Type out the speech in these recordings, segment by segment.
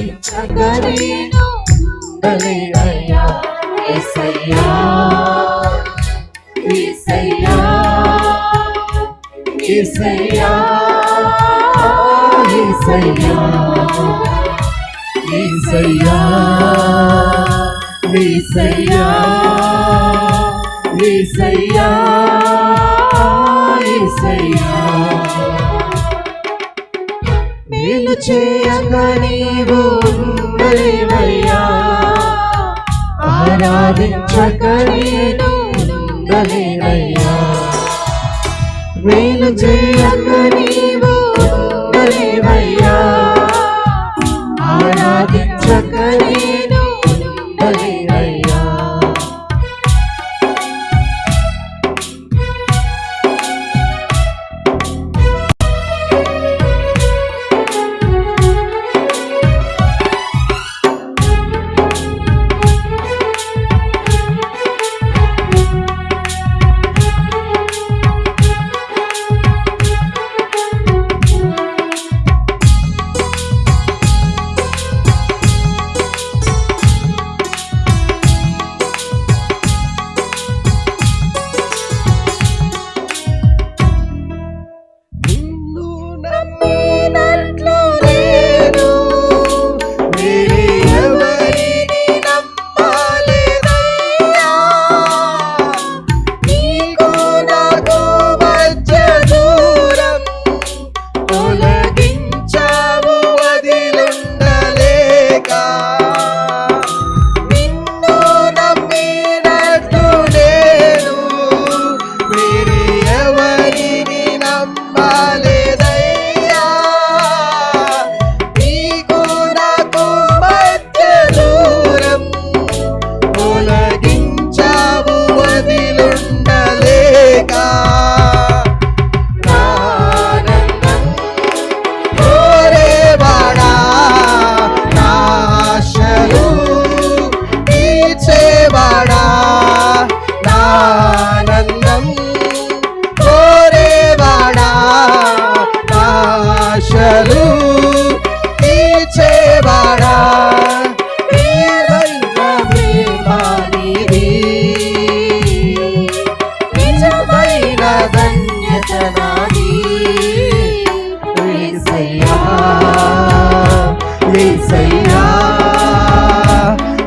ఆరాధించగలేను ఉండలేనయ్యా యేసయ్యా యేసయ్యా యేసయ్యా యేసయ్యా యేసయ్యా యేసయ్యా యేసయ్యా యేసయ్యా మేలు చేయగా నీవు ఉండలేవయ్యా ఆరాధించక నేను ఉండలేనయ్యా మేలు చేయక నీవు ఉండలేవయ్యా ఆరాధించక నేను ఉండలేనయ్యా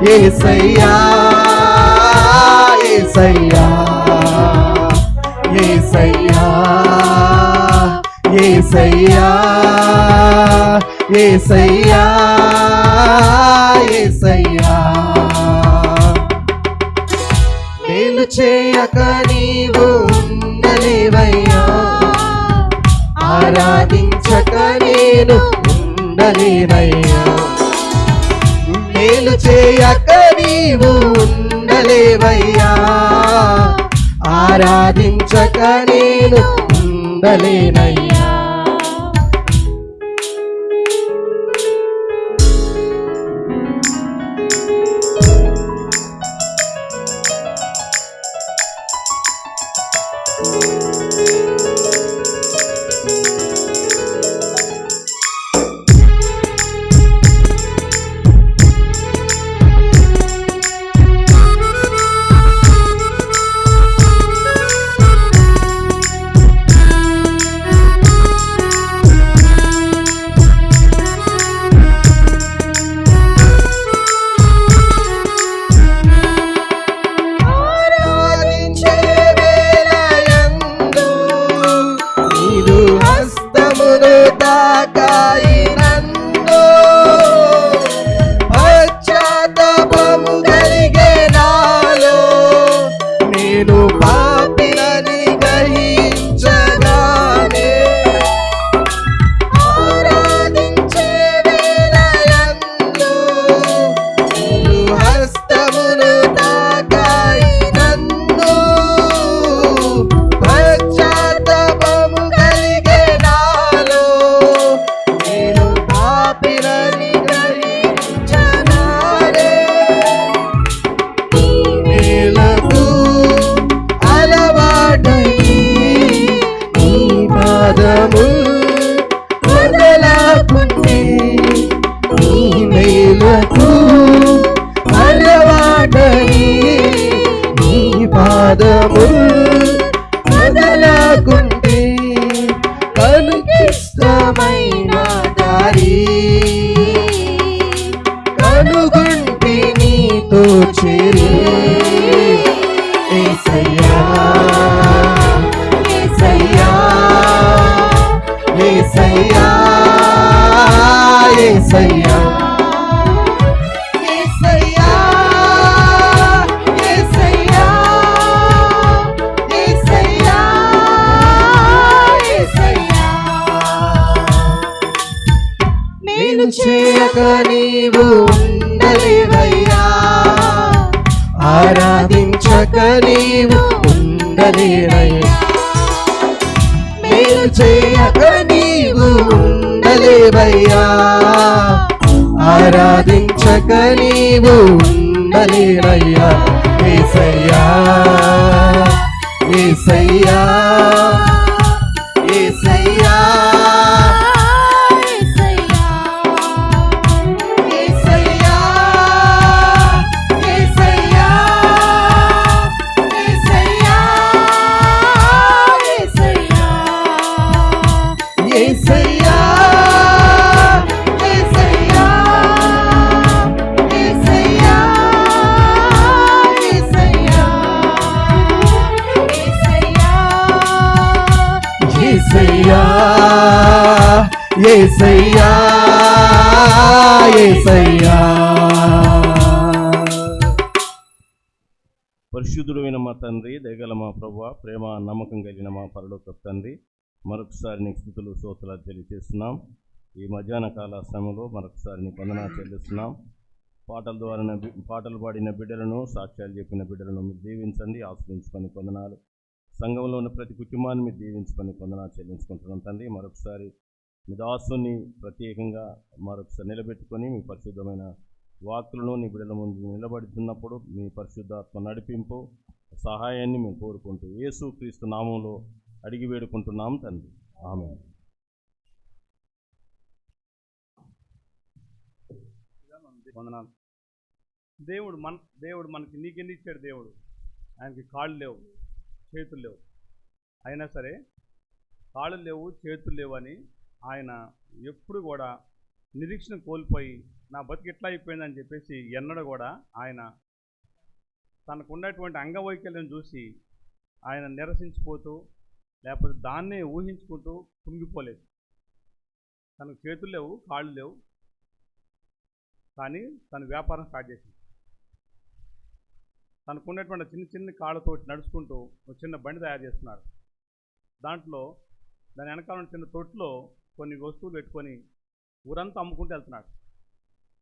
యేసయ్యా యేసయ్యా యేసయ్యా యేసయ్యా యేసయ్యా యేసయ్యా మేలు చేయక నీవు ఉండలేవయ్యా ఆరాధించక నేను ఉండలేనయ్యా మేలు చేయక నీవు ఉండలేవయ్యా ఆరాధించక నేను ఉండలేనయ్యా పాదము వదలకుంటే కనుకిష్టమైన దారి కనుగొంటి నీతో చేరి యేసయ్యా యేసయ్యా యేసయ్యా యేసయ్యా చేయక నీవు ఉండలేవయ్యా ఆరాధించక నీవు ఉండలేవయ్యా మేలు చేయక నీవు ఉండలేవయ్యా ఆరాధించక నీవు ఉండలేవయ్యా యేసయ్యా యేసయ్యా యేసయ్యా యేసయ్యా యేసయ్యా పరిశుద్ధుడైన మా తండ్రి, దయగల మా ప్రభువా, ప్రేమ నమ్మకం కలిగిన మా పరలోక తండ్రి, మరొకసారి నీకు స్తుతులు స్తోత్రాలు తెలియజేస్తున్నాం. ఈ మధ్యాహ్న కాల సమయంలో మరొకసారి నీకు వందనాలు చెల్లిస్తున్నాం. పాటల ద్వారా పాటలు పాడిన బిడ్డలను, సాక్ష్యాలు చెప్పిన బిడ్డలను మీరు దీవించండి, ఆశ్రయించుకొని వందనాలు. సంఘంలో ఉన్న ప్రతి కుటుంబాన్ని మీరు దీవించుకొని వందనాలు చెల్లించుకుంటున్నాం తండ్రి. మరొకసారి మీ దాసుని ప్రత్యేకంగా మరొకసారి నిలబెట్టుకొని మీ పరిశుద్ధమైన వాక్కులను నీ బిడ్డల ముందు నిలబడుతున్నప్పుడు మీ పరిశుద్ధాత్మ నడిపింపు సహాయాన్ని మేము కోరుకుంటూ యేసు క్రీస్తు నామంలో అడిగి వేడుకుంటున్నాం తండ్రి, ఆమేన్. వందనాలు. దేవుడు మనకి నీకెన్ని ఇచ్చాడు. దేవుడు ఆయనకి కాళ్ళు లేవు, చేతులు లేవు, అయినా సరే కాళ్ళు లేవు చేతులు లేవు అని ఆయన ఎప్పుడు కూడా నిరీక్షణ కోల్పోయి నా బతుకు ఎట్లా అయిపోయిందని చెప్పేసి ఎన్నడూ కూడా ఆయన తనకున్నటువంటి అంగవైకల్యం చూసి ఆయన నిరసించిపోతూ లేకపోతే దాన్నే ఊహించుకుంటూ కుంగిపోలేదు. తనకు చేతులు లేవు, కాళ్ళు లేవు, కానీ తన వ్యాపారం స్టార్ట్ చేసింది. తనకున్నటువంటి చిన్న చిన్న కాళ్ళతోటి నడుచుకుంటూ ఒక చిన్న బండి తయారు చేస్తున్నాడు. దాంట్లో దాని వెనకాల చిన్న తొట్టులో కొన్ని వస్తువులు పెట్టుకొని ఊరంతా అమ్ముకుంటూ వెళ్తున్నాడు.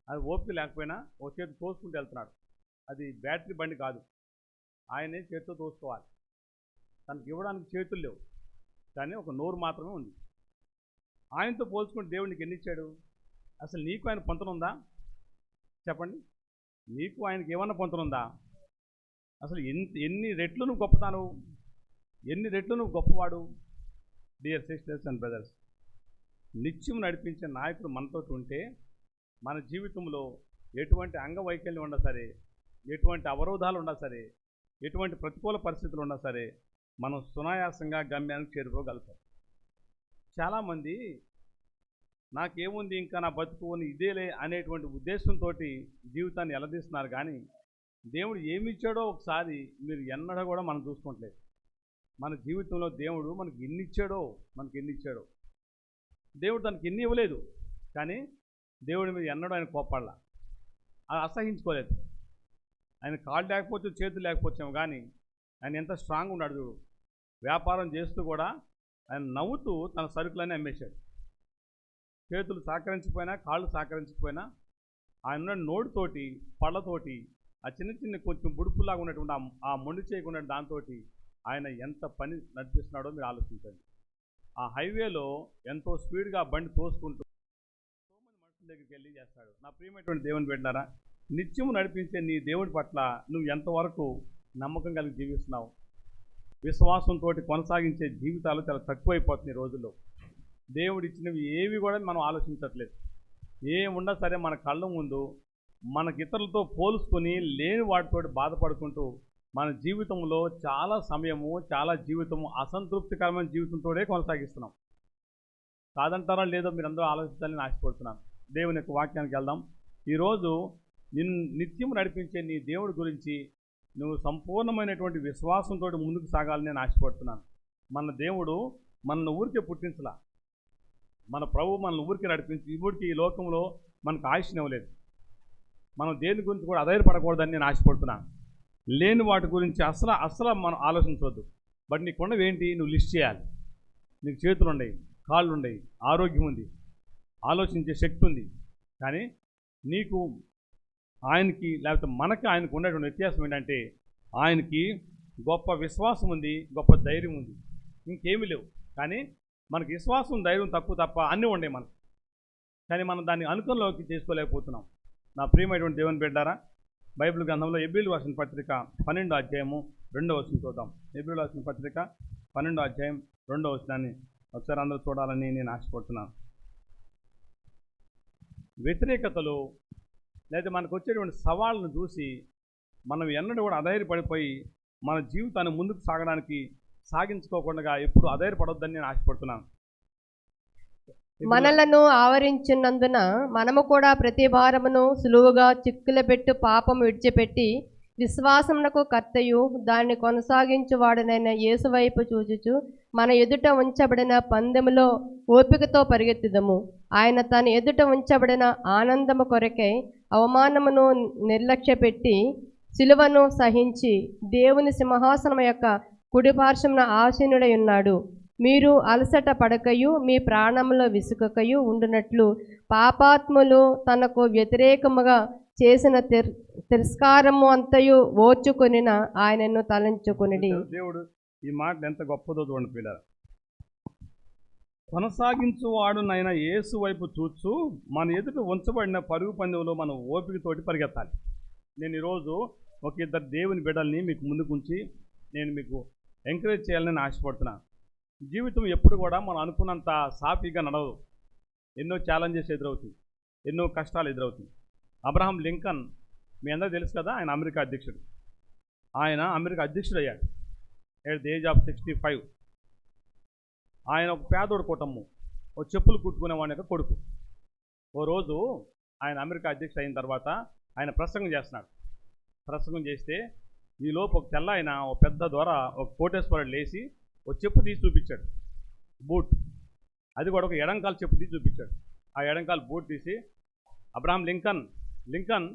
అది ఓపిక లేకపోయినా ఒక చేతి తోసుకుంటూ వెళ్తున్నాడు. అది బ్యాటరీ బండి కాదు, ఆయనే చేతితో తోసుకోవాలి. తనకి ఇవ్వడానికి చేతులు లేవు, కానీ ఒక నోరు మాత్రమే ఉంది. ఆయనతో పోల్చుకుంటే దేవుడు నీకు ఎన్ని ఇచ్చాడు? అసలు నీకు ఆయన పొంతనుందా? చెప్పండి, నీకు ఆయనకి ఏమన్నా పొంతనుందా? అసలు ఎన్ని రెట్లు నువ్వు గొప్పతాను, ఎన్ని రెట్లు నువ్వు గొప్పవాడు. డియర్ సిస్టర్స్ అండ్ బ్రదర్స్, నిత్యం నడిపించే నాయకుడు మనతో ఉంటే మన జీవితంలో ఎటువంటి అంగవైకల్యం ఉన్నా సరే, ఎటువంటి అవరోధాలు ఉన్నా సరే, ఎటువంటి ప్రతికూల పరిస్థితులు ఉన్నా సరే మనం సునాయాసంగా గమ్యానికి చేరుకోగలుగుతాం. చాలామంది నాకేముంది ఇంకా నా బతుకు ఇదేలే అనేటువంటి ఉద్దేశంతో జీవితాన్ని ఎలదీస్తున్నారు. కానీ దేవుడు ఏమి ఇచ్చాడో ఒకసారి మీరు ఎన్నడూ కూడా మనం చూసుకోవట్లేదు. మన జీవితంలో దేవుడు మనకి ఎన్ని ఇచ్చాడో దేవుడు తనకి ఎన్ని ఇవ్వలేదు, కానీ దేవుడి మీద ఎన్నడూ ఆయన కోపడలా, అది అసహించుకోలేదు. ఆయన కాళ్ళు లేకపోతే చేతులు లేకపోవచ్చాము, కానీ ఆయన ఎంత స్ట్రాంగ్ ఉన్నాడు చూడు. వ్యాపారం చేస్తూ కూడా ఆయన నవ్వుతూ తన సరుకులన్నీ అమ్మేశాడు. చేతులు సహకరించిపోయినా, కాళ్ళు సహకరించకపోయినా ఆయన నోటితోటి, పళ్ళతోటి, ఆ చిన్న చిన్న కొంచెం బుడుపులాగా ఉన్నటువంటి ఆ మొండి చేయకుండా దాంతో ఆయన ఎంత పని నడిపిస్తున్నాడో మీరు ఆలోచించండి. ఆ హైవేలో ఎంతో స్పీడ్గా బండి తోసుకుంటూ మనుషుల దగ్గరికి వెళ్ళి చేస్తాడు. నా ప్రియమైనటువంటి దేవుని బిడ్డలారా, నిత్యము నడిపించే నీ దేవుడి పట్ల నువ్వు ఎంతవరకు నమ్మకం కలిగి జీవిస్తున్నావు? విశ్వాసంతో కొనసాగించే జీవితాలు చాలా తక్కువైపోతున్నాయి ఈ రోజుల్లో. దేవుడు ఇచ్చినవి ఏవి కూడా మనం ఆలోచించట్లేదు. ఏమున్నా సరే మన కళ్ళ ముందు మనకి ఇతరులతో పోల్చుకొని లేని వాటితో బాధపడుకుంటూ మన జీవితంలో చాలా సమయము చాలా జీవితము అసంతృప్తికరమైన జీవితంతోనే కొనసాగిస్తున్నాం. కాదంటారా లేదో మీరందరూ ఆలోచించాలని ఆశపడుతున్నాను. దేవుని యొక్క వాక్యానికి వెళ్దాం. ఈరోజు నిత్యం నడిపించే నీ దేవుడి గురించి నువ్వు సంపూర్ణమైనటువంటి విశ్వాసంతో ముందుకు సాగాలని నేను ఆశపడుతున్నాను. మన దేవుడు మన ఊరికే పుట్టించలా, మన ప్రభు మన ఊరికి నడిపించి ఊరికి ఈ లోకంలో మనకు ఆయుష్నివ్వలేదు. మనం దేని గురించి కూడా అధైర్యపడకూడదని నేను ఆశపడుతున్నాను. లేని వాటి గురించి అసలు మనం ఆలోచించవద్దు. బట్ నీకున్నవి ఏంటి నువ్వు లిస్ట్ చేయాలి. నీకు చేతులు ఉండయి, కాళ్ళు ఉండయి, ఆరోగ్యం ఉంది, ఆలోచించే శక్తి ఉంది. కానీ నీకు ఆయనకి లేకపోతే మనకి ఆయనకు ఉన్నటువంటి వ్యత్యాసం ఏంటంటే ఆయనకి గొప్ప విశ్వాసం ఉంది, గొప్ప ధైర్యం ఉంది, ఇంకేమీ లేవు. కానీ మనకి విశ్వాసం ధైర్యం తప్ప అన్నీ ఉండే మనకు. కానీ మనం దాన్ని అనుకూలంలోకి చేసుకోలేకపోతున్నాం. నా ప్రియమైనటువంటి దేవుని బిడ్డారా, బైబిల్ గ్రంథంలో హెబ్రీయులకు రాసిన పత్రిక 12వ అధ్యాయము 2వ వచనం చూద్దాం. హెబ్రీయులకు రాసిన పత్రిక 12వ అధ్యాయం 2వ వచనాన్ని ఒకసారి అందరూ చూడాలని నేను ఆశపడుతున్నాను. వ్యతిరేకతలు లేదా మనకు వచ్చేటువంటి సవాళ్ళను చూసి మనం ఎన్నడూ కూడా అధైర్యపడిపోయి మన జీవితాన్ని ముందుకు సాగించుకోకుండా ఎప్పుడు అధైర్యపడొద్దని నేను ఆశపడుతున్నాను. మనలను ఆవరించినందున మనము కూడా ప్రతి భారమును సులువుగా చిక్కుల పెట్టు పాపము విడిచిపెట్టి విశ్వాసమునకు కర్తయు దాన్ని కొనసాగించువాడనైన యేసు వైపు చూచుచు మన ఎదుట ఉంచబడిన పందెములో ఓపికతో పరిగెత్తుదము. ఆయన తన ఎదుట ఉంచబడిన ఆనందము కొరకై అవమానమును నిర్లక్ష్యపెట్టి సిలువను సహించి దేవుని సింహాసనం యొక్క కుడిపార్శ్వమున ఆసీనుడై ఉన్నాడు. మీరు అలసట పడకయు మీ ప్రాణములో విసుకకయు ఉండునట్లు పాపాత్ములు తనకు వ్యతిరేకముగా చేసిన తిరస్కారము అంతయు ఓర్చుకొనిన ఆయనను తలంచుకొనిడి. దేవుడు ఈ మాట ఎంత గొప్పదో చూడండి పిల్లలు. కొనసాగించువాడునైన యేసు వైపు చూచు మన ఎదుట ఉంచబడిన పరుగు పందెంలో మనం ఓపికతోటి పరిగెత్తాలి. నేను ఈరోజు ఒక ఇద్దరు దేవుని బిడ్డల్ని మీకు ముందుకు ఉంచి నేను మీకు ఎంకరేజ్ చేయాలని ఆశపడుతున్నాను. జీవితం ఎప్పుడు కూడా మనం అనుకున్నంత సాఫీగా నడవదు. ఎన్నో ఛాలెంజెస్ ఎదురవుతాయి, ఎన్నో కష్టాలు ఎదురవుతాయి. అబ్రహాం లింకన్ మీ అందరూ తెలుసు కదా, ఆయన అమెరికా అధ్యక్షుడు. ఆయన అమెరికా అధ్యక్షుడు అయ్యాడు ఎట్ ది ఏజ్ ఆఫ్ 65. ఆయన ఒక పేదోడు కుటుంబం, ఒక చెప్పులు కుట్టుకునేవాడి యొక్క కొడుకు. ఓ రోజు ఆయన అమెరికా అధ్యక్షుడు అయిన తర్వాత ఆయన ప్రసంగం చేస్తున్నాడు. ప్రసంగం చేస్తే ఈలోపు ఒక తెల్ల ఆయన ఒక పెద్ద ద్వారా ఒక కోటేశ్వరుడు లేచి ఒక చెప్పు తీసి చూపించాడు, బూట్. అది కూడా ఒక ఎడంకాలు చెప్పు తీసి చూపించాడు. ఆ ఎడంకాలు బూట్ తీసి, అబ్రహాం లింకన్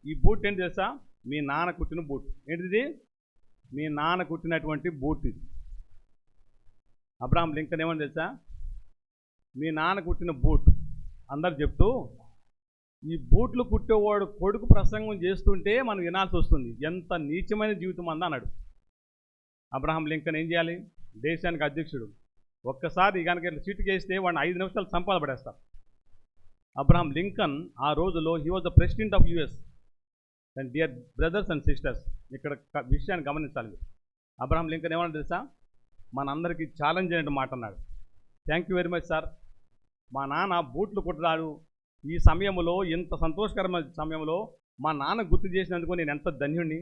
ఈ బూట్ ఏంటి తెలుసా? మీ నాన్న కుట్టిన బూట్. ఏంటిది? మీ నాన్న కుట్టినటువంటి బూట్ ఇది. అబ్రహాం లింకన్ ఏమని తెలుసా? మీ నాన్న కుట్టిన బూట్. అందరు చెప్తూ ఈ బూట్లు కుట్టేవాడు కొడుకు ప్రసంగం చేస్తుంటే మనం వినాల్సి వస్తుంది. ఎంత నీచమైన జీవితం అందా అన్నాడు. అబ్రహాం లింకన్ ఏం చేయాలి? దేశానికి అధ్యక్షుడు. ఒక్కసారి కనుక సీటుకి వేస్తే వాడిని 5 నిమిషాలు సంపాదపడేస్తారు. అబ్రహాం లింకన్ ఆ రోజులో he was the president of US. And dear brothers and sisters, ఇక్కడ విషయాన్ని గమనించాలి. అబ్రహాం లింకన్ ఏమన్నా తెలుసా? మనందరికీ ఛాలెంజ్ అయినట్టు మాట అన్నాడు. Thank you very much sir. మా నాన్న బూట్లు కుట్టడాడు. ఈ సమయంలో, ఇంత సంతోషకరమైన సమయంలో మా నాన్న గుర్తు చేసినందుకు నేను ఎంత ధన్యుణ్ణి.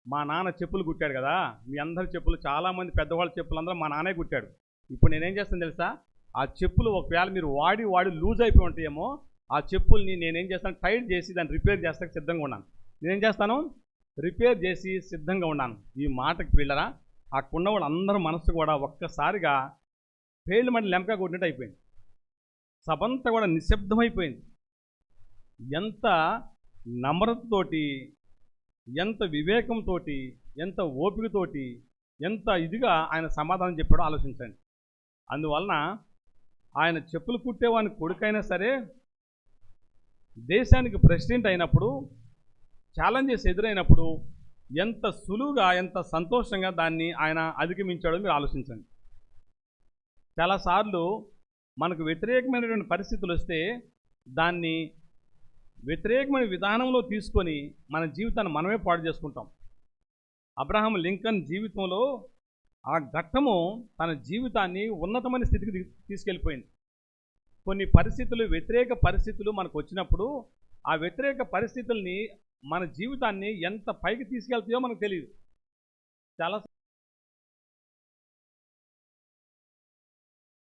మా నాన్న చెప్పులు కుట్టాడు కదా, మీ అందరి చెప్పులు, చాలామంది పెద్దవాళ్ళ చెప్పులు అందరూ మా నాన్నే కుట్టాడు. ఇప్పుడు నేనేం చేస్తాను తెలుసా? ఆ చెప్పులు ఒకవేళ మీరు వాడి లూజ్ అయిపోయి ఉంటాయేమో, ఆ చెప్పుల్ని నేనేం చేస్తాను? టైట్ చేసి దాన్ని రిపేర్ చేస్తానికి సిద్ధంగా ఉన్నాను. నేనేం చేస్తాను? రిపేర్ చేసి సిద్ధంగా ఉన్నాను. ఈ మాటకి పిల్లరా, ఆ కుండవాళ్ళు అందరూ మనసు కూడా ఒక్కసారిగా పేళ్ళు మళ్ళీ లెంపగా కొట్టినట్టు అయిపోయింది. సభంతా కూడా నిశ్శబ్దమైపోయింది. ఎంత నమ్రతతోటి, ఎంత వివేకంతో, ఎంత ఓపికతోటి, ఎంత ఇదిగా ఆయన సమాధానం చెప్పాడో ఆలోచించండి. అందువలన ఆయన చెప్పులు కుట్టేవాని కొడుకైనా సరే దేశానికి ప్రెసిడెంట్ అయినప్పుడు, ఛాలెంజెస్ ఎదురైనప్పుడు ఎంత సులువుగా, ఎంత సంతోషంగా దాన్ని ఆయన అధిగమించాడో మీరు ఆలోచించండి. చాలాసార్లు మనకు వ్యతిరేకమైనటువంటి పరిస్థితులు వస్తే దాన్ని వ్యతిరేకమైన విధానంలో తీసుకొని మన జీవితాన్ని మనమే పాడు చేసుకుంటాం. అబ్రహాం లింకన్ జీవితంలో ఆ ఘట్టము తన జీవితాన్ని ఉన్నతమైన స్థితికి తీసుకెళ్ళిపోయింది. కొన్ని పరిస్థితులు, వ్యతిరేక పరిస్థితులు మనకు వచ్చినప్పుడు ఆ వ్యతిరేక పరిస్థితుల్ని మన జీవితాన్ని ఎంత పైకి తీసుకెళ్తాయో మనకు తెలియదు. చాలా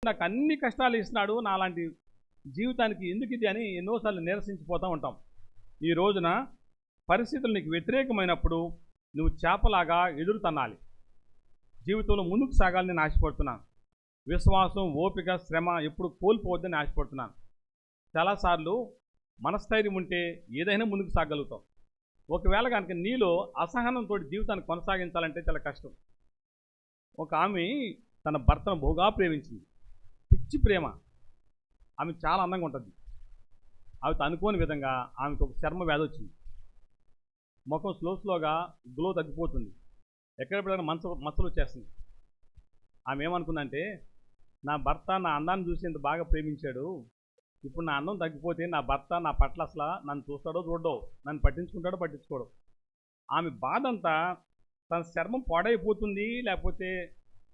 నాకు అన్ని కష్టాలు ఇస్తున్నాడు, నాలాంటి జీవితానికి ఎందుకు ఇది అని ఎన్నోసార్లు నిరసించిపోతూ ఉంటాం. ఈ రోజున పరిస్థితులు నీకు వ్యతిరేకమైనప్పుడు నువ్వు చేపలాగా ఎదురు తన్నాలి. జీవితంలో ముందుకు సాగాలని నేను ఆశపడుతున్నాను. విశ్వాసం, ఓపిక, శ్రమ ఎప్పుడు కోల్పోవద్దని ఆశపడుతున్నాను. చాలాసార్లు మనస్థైర్యం ఉంటే ఏదైనా ముందుకు సాగలుగుతాం. ఒకవేళ కనుక నీలో అసహనంతో జీవితాన్ని కొనసాగించాలంటే చాలా కష్టం. ఒక ఆమె తన భర్తను బహుగా ప్రేమించింది, పిచ్చి ప్రేమ. ఆమె చాలా అందంగా ఉంటుంది. ఆమె అనుకోని విధంగా ఆమెకు ఒక చర్మ వ్యాధి వచ్చింది. ముఖం స్లోగా గ్లో తగ్గిపోతుంది, ఎక్కడ పడినా మచ్చలు వచ్చేస్తుంది. ఆమె ఏమనుకుందంటే, నా భర్త నా అందాన్ని చూసి ఇంత బాగా ప్రేమించాడు, ఇప్పుడు నా అందం తగ్గిపోతే నా భర్త నా పట్ల అసలు నన్ను చూస్తాడో చూడడో, నన్ను పట్టించుకుంటాడో పట్టించుకోడు. ఆమె బాధ అంతా తన చర్మం పాడైపోతుంది, లేకపోతే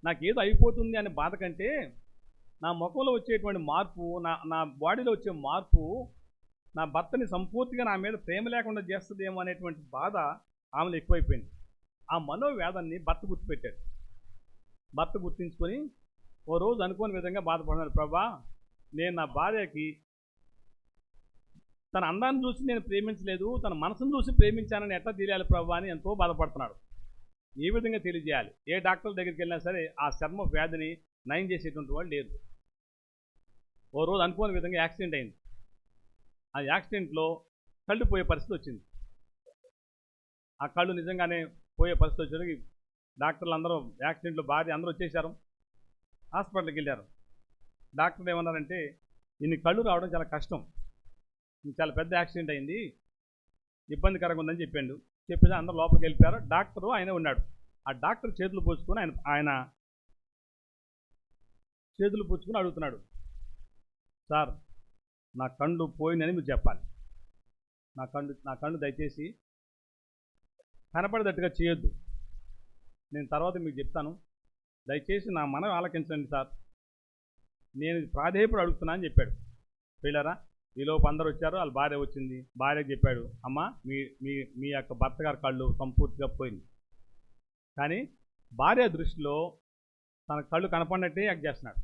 నాకేదో అయిపోతుంది అనే బాధ కంటే నా ముఖంలో వచ్చేటువంటి మార్పు, నా బాడీలో వచ్చే మార్పు నా భర్తని సంపూర్తిగా నా మీద ప్రేమ లేకుండా చేస్తుందేమో అనేటువంటి బాధ ఆమెలో ఎక్కువైపోయింది. ఆ మనోవేదాన్ని భర్త గుర్తుపెట్టాడు. భర్త గుర్తించుకొని ఓ రోజు అనుకోని విధంగా బాధపడినాడు. ప్రభా, నేను నా భార్యకి తన అందాన్ని చూసి నేను ప్రేమించలేదు, తన మనసును చూసి ప్రేమించానని ఎట్లా తెలియాలి ప్రభా అని ఎంతో బాధపడుతున్నాడు. ఏ విధంగా తెలియజేయాలి? ఏ డాక్టర్ దగ్గరికి వెళ్ళినా సరే ఆ చర్మ వ్యాధిని నయం చేసేటువంటి వాళ్ళు లేదు. ఓ రోజు అనుకోని విధంగా యాక్సిడెంట్ అయింది. ఆ యాక్సిడెంట్లో కళ్ళు పోయే పరిస్థితి వచ్చింది. ఆ కళ్ళు నిజంగానే పోయే పరిస్థితి వచ్చేసరికి డాక్టర్లు అందరూ, యాక్సిడెంట్లో భార్య అందరూ వచ్చేసారు, హాస్పిటల్కి వెళ్ళారు. డాక్టర్లు ఏమన్నారంటే, ఇన్ని కళ్ళు రావడం చాలా కష్టం, చాలా పెద్ద యాక్సిడెంట్ అయింది, ఇబ్బందికరంగా ఉందని చెప్పాడు. చెప్పేసి అందరూ లోపలికి వెళ్ళిపోయారు. డాక్టరు ఆయన ఉన్నాడు. ఆ డాక్టర్ చేతులు పూసుకొని ఆయన చేతులు పూసుకొని అడుగుతున్నాడు, సార్ నా కళ్ళు పోయిందని మీరు చెప్పాలి, నా కళ్ళు దయచేసి కనపడేటట్టుగా చేయొద్దు, నేను తర్వాత మీకు చెప్తాను, దయచేసి నా మనవి ఆలకించండి సార్, నేను ప్రాధేయపడి అడుగుతున్నా అని చెప్పాడు. పిల్లరా, ఈలోపు అందరూ వచ్చారు, వాళ్ళ భార్య వచ్చింది. భార్యకి చెప్పాడు, అమ్మ మీ యొక్క భర్త గారి కళ్ళు సంపూర్తిగా పోయింది. కానీ భార్య దృష్టిలో తన కళ్ళు కనపడినట్టే యాక్ట్ చేస్తున్నాడు.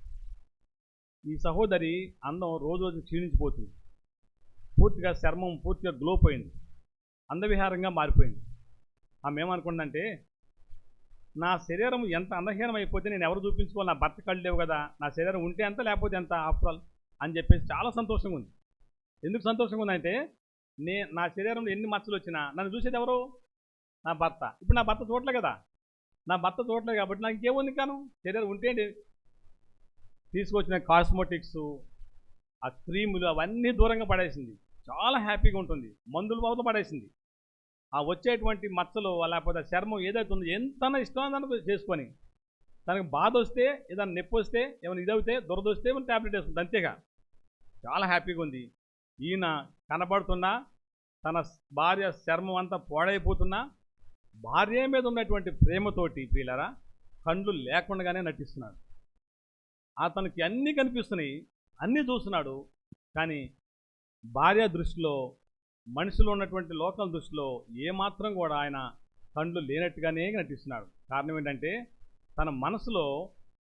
ఈ సహోదరి అందం రోజు రోజు క్షీణించిపోతుంది, పూర్తిగా చర్మం పూర్తిగా గ్లో పోయింది, అందవిహారంగా మారిపోయింది. ఆమె ఏమనుకుందంటే, నా శరీరం ఎంత అందహీనం అయిపోతే నేను ఎవరు చూపించుకోవాలి, నా భర్త కళ్ళు లేవు కదా, నా శరీరం ఉంటే ఎంత లేకపోతే ఎంత ఆఫ్టర్ ఆల్ అని చెప్పేసి చాలా సంతోషంగా ఉంది. ఎందుకు సంతోషంగా ఉందంటే, నా శరీరంలో ఎన్ని మచ్చలు వచ్చినా నన్ను చూసేది ఎవరు? నా భర్త. ఇప్పుడు నా భర్త చూడలే కదా, నా భర్త చూడలేదు కాబట్టి నాకు ఇంకేముంది కాను, శరీరం ఉంటే తీసుకొచ్చిన కాస్మోటిక్స్, ఆ క్రీములు అవన్నీ దూరంగా పడేసింది. చాలా హ్యాపీగా ఉంటుంది. మందులు బాబుతో పడేసింది. ఆ వచ్చేటువంటి మచ్చలు లేకపోతే చర్మం ఏదైతే ఉందో ఎంత ఇష్టం చేసుకొని, తనకు బాధ వస్తే, ఏదైనా నొప్పి వస్తే, ఏమైనా ఇదవుతే, దురద వస్తే ఏమైనా ట్యాబ్లెట్ వేస్తుంది, అంతేగా. చాలా హ్యాపీగా ఉంది. ఈయన కనబడుతున్నా, తన భార్య చర్మం అంతా పాడైపోతున్నా, భార్య మీద ఉన్నటువంటి ప్రేమతోటి పిల్లరా కళ్ళు లేకుండానే నటిస్తున్నాడు. అతనికి అన్నీ కనిపిస్తున్నాయి, అన్నీ చూస్తున్నాడు. కానీ భార్య దృష్టిలో, మనుషులు ఉన్నటువంటి లోకల దృష్టిలో ఏమాత్రం కూడా ఆయన కళ్ళు లేనట్టుగానే నటిస్తున్నాడు. కారణం ఏంటంటే, తన మనసులో